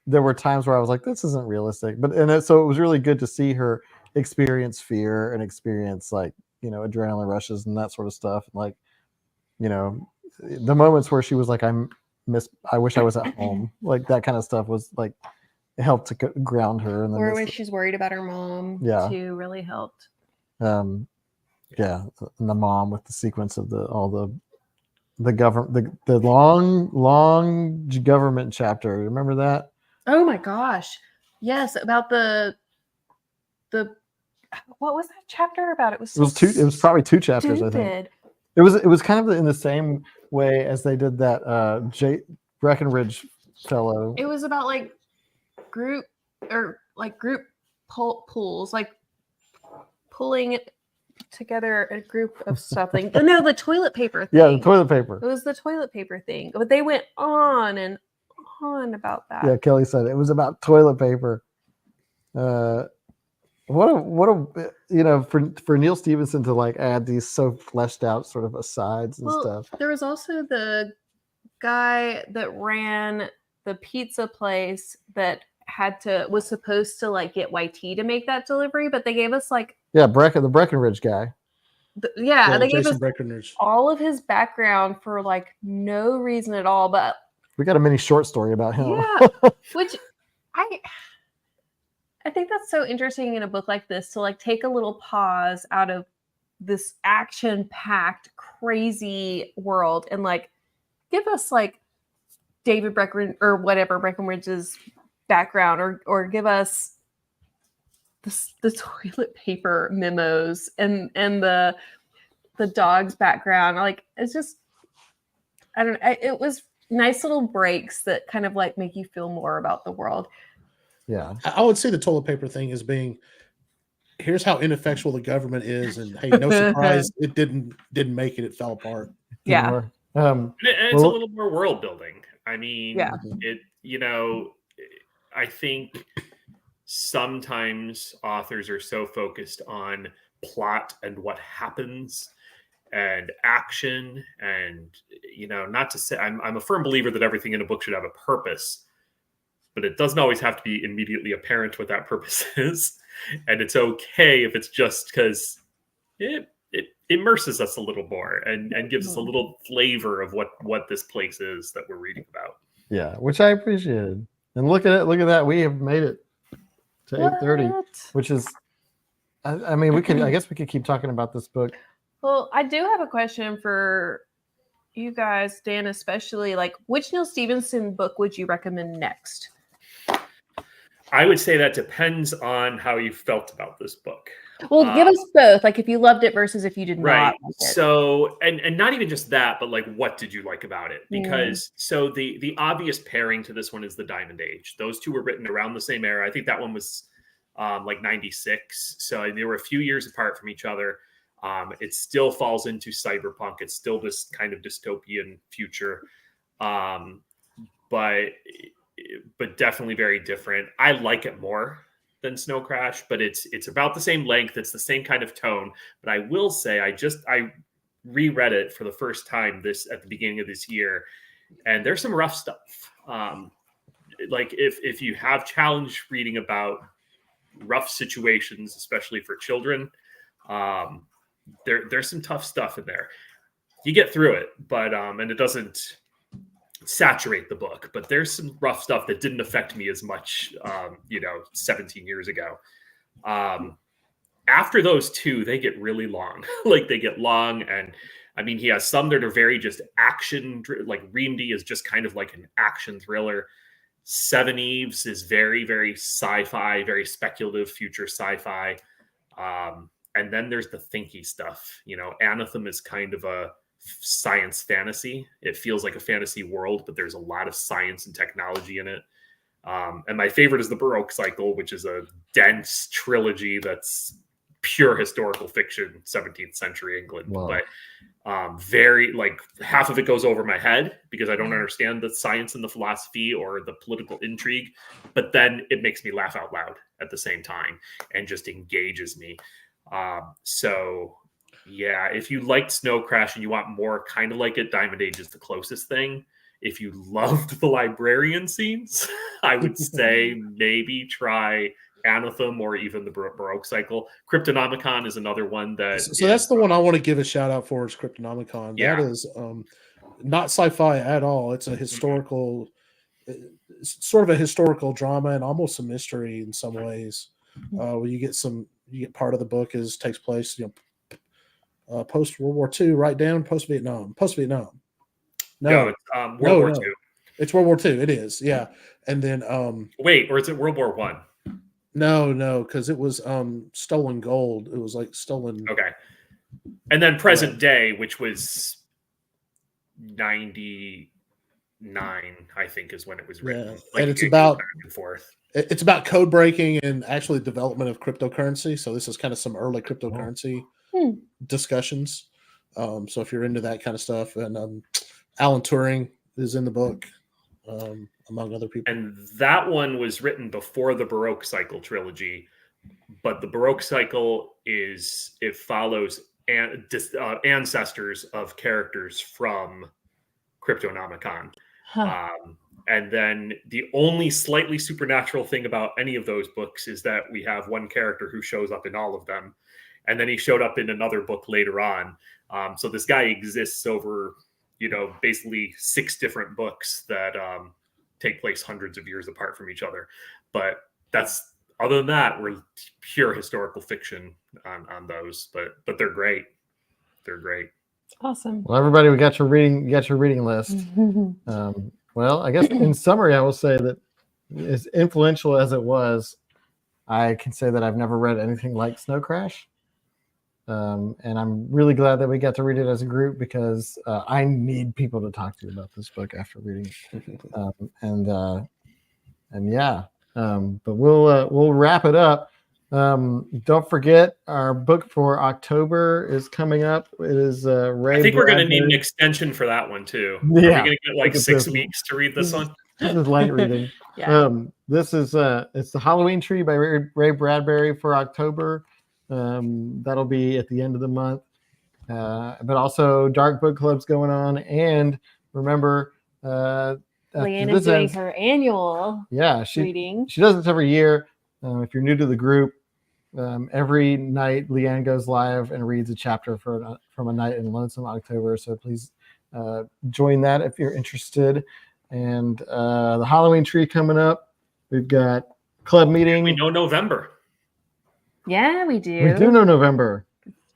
there were times where I was like, this isn't realistic. So it was really good to see her experience fear and experience like, adrenaline rushes and that sort of stuff. Like, the moments where she was like, I wish I was at home. Like that kind of stuff was like it helped to ground her. And then Or when she's worried about her mom, Yeah. too, really helped. Yeah, and the mom with the sequence of the government, the long government chapter. Remember that? Oh my gosh. Yes, about the what was that chapter about? It was It was probably 2 chapters, I think. It was kind of in the same way as they did that Breckenridge fellow. It was about like group pulls, like pulling it together a group of something. No, the toilet paper thing. Yeah, the toilet paper. It was the toilet paper thing. But they went on and on about that. Yeah, Kelly said it was about toilet paper. What a for Neal Stephenson to like add these so fleshed out sort of asides and stuff. There was also the guy that ran the pizza place that was supposed to like get YT to make that delivery, but they gave us like the Breckenridge guy. They gave us Breckenridge. all of his background for like no reason at all. But we got a mini short story about him. Yeah, which I think that's so interesting in a book like this to like take a little pause out of this action-packed, crazy world and like give us like David Breckenridge or whatever Breckenridge's background, or give us the toilet paper memos and the dog's background. Like it's just it was nice little breaks that kind of like make you feel more about the world. Yeah, I would say the toilet paper thing is being, here's how ineffectual the government is, and hey, no surprise, it didn't make it; it fell apart. Yeah, and it's a little more world building. I mean, yeah. I think sometimes authors are so focused on plot and what happens and action, and not to say I'm a firm believer that everything in a book should have a purpose. But it doesn't always have to be immediately apparent what that purpose is. And it's okay if it's just because it immerses us a little more and gives us a little flavor of what this place is that we're reading about. Yeah, which I appreciated. And look at that. We have made it to 8:30, which is, I mean, I guess we could keep talking about this book. Well, I do have a question for you guys, Dan, especially. Like, which Neal Stephenson book would you recommend next? I would say that depends on how you felt about this book. Well, give us both. Like if you loved it versus if you did right. not like it. So, and not even just that, but like, what did you like about it? Because so the obvious pairing to this one is the Diamond Age. Those two were written around the same era. I think that one was like 96. So they were a few years apart from each other. It still falls into cyberpunk. It's still this kind of dystopian future, but definitely very different. I like it more than Snow Crash, but it's about the same length. It's the same kind of tone. But I will say, I reread it for the first time at the beginning of this year, and there's some rough stuff. Like if you have challenge reading about rough situations, especially for children, there's some tough stuff in there. You get through it, but and it doesn't saturate the book, but there's some rough stuff that didn't affect me as much 17 years ago. After those two, they get really long. Like they get long, and I mean, he has some that are very just action, like Reamdy is just kind of like an action thriller. Seven Eves is very, very sci-fi, very speculative future sci-fi. And then there's the thinky stuff. Anathem is kind of a science fantasy. It feels like a fantasy world, but there's a lot of science and technology in it. And my favorite is the Baroque Cycle, which is a dense trilogy that's pure historical fiction, 17th century England. Wow. But very, like, half of it goes over my head because I don't understand the science and the philosophy or the political intrigue, but then it makes me laugh out loud at the same time and just engages me. So yeah, if you liked Snow Crash and you want more kind of like it, Diamond Age is the closest thing. If you loved the librarian scenes, I would say maybe try Anathem or even the Baroque Cycle. Cryptonomicon is another one that. So that's the one I want to give a shout out for is Cryptonomicon. Yeah. That is not sci-fi at all. It's a historical, sort of a historical drama and almost a mystery in some ways. Where you get part of the book takes place, post World War II, right down post Vietnam. No, it's World War II. It's World War II. It is, yeah. And then wait, or is it World War One? No, because it was stolen gold. It was like stolen. Okay, and then present day, which was 99, I think, is when it was written. Yeah. Like, and it's about back and forth. It's about code breaking and actually development of cryptocurrency. So this is kind of some early cryptocurrency discussions. So if you're into that kind of stuff, and Alan Turing is in the book, among other people. And that one was written before the Baroque Cycle trilogy, but the Baroque Cycle follows ancestors of characters from Cryptonomicon. Huh. And then the only slightly supernatural thing about any of those books is that we have one character who shows up in all of them. And then he showed up in another book later on. So this guy exists over, basically 6 different books that take place hundreds of years apart from each other. But other than that, we're pure historical fiction on those. But they're great. They're great. Awesome. Well, everybody, we got your reading list. Well, I guess in summary, I will say that as influential as it was, I can say that I've never read anything like Snow Crash. And I'm really glad that we got to read it as a group because I need people to talk to about this book after reading it. And yeah, but we'll wrap it up. Don't forget our book for October is coming up. It is Ray. I think we're going to need an extension for that one too. Yeah. Are we going to get like 6 weeks to read this one? This is light reading. Yeah. This is it's the Halloween Tree by Ray Bradbury for October. That'll be at the end of the month. But also Dark Book Club's going on. And remember, Leanne is doing her annual reading. She does this every year. If you're new to the group, every night Leanne goes live and reads a chapter from A Night in Lonesome October. So please join that if you're interested. And the Halloween Tree coming up. We've got club meeting. We know November. Yeah, we do. We do know November.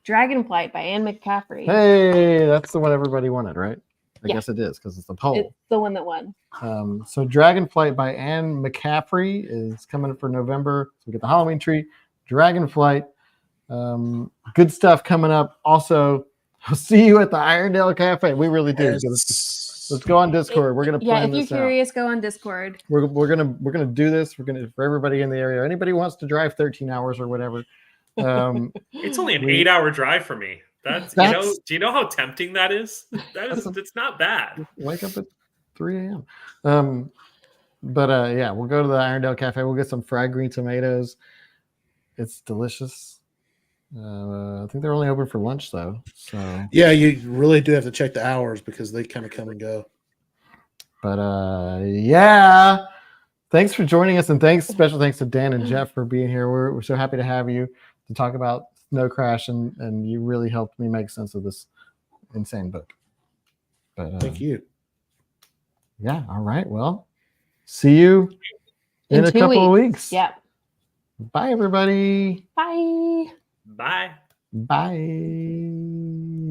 Dragonflight by Anne McCaffrey. Hey, that's the one everybody wanted, right? I guess it is because it's the poll. It's the one that won. So Dragonflight by Anne McCaffrey is coming up for November. So we get the Halloween Tree, Dragonflight. Good stuff coming up. Also, I'll see you at the Irondale Cafe. We really do. Let's go on Discord. We're gonna Yeah, plan if you're this out. curious, go on Discord. We're gonna do this. We're gonna, for everybody in the area. Anybody who wants to drive 13 hours or whatever. It's only an We- 8-hour drive for me. That's That's- do you know how tempting that is? That's It's not bad. Wake up at 3 a.m. Yeah, we'll go to the Irondale Cafe. We'll get some fried green tomatoes. It's delicious. I think they're only open for lunch though. So, Yeah, you really do have to check the hours because they kind of come and go. but yeah, thanks for joining us, and special thanks to Dan and Jeff for being here. We're so happy to have you to talk about Snow Crash, and you really helped me make sense of this insane book. But Thank you. yeah, all right. Well, see you in a 2 couple of weeks. Yeah. Bye, everybody. Bye. Bye. Bye.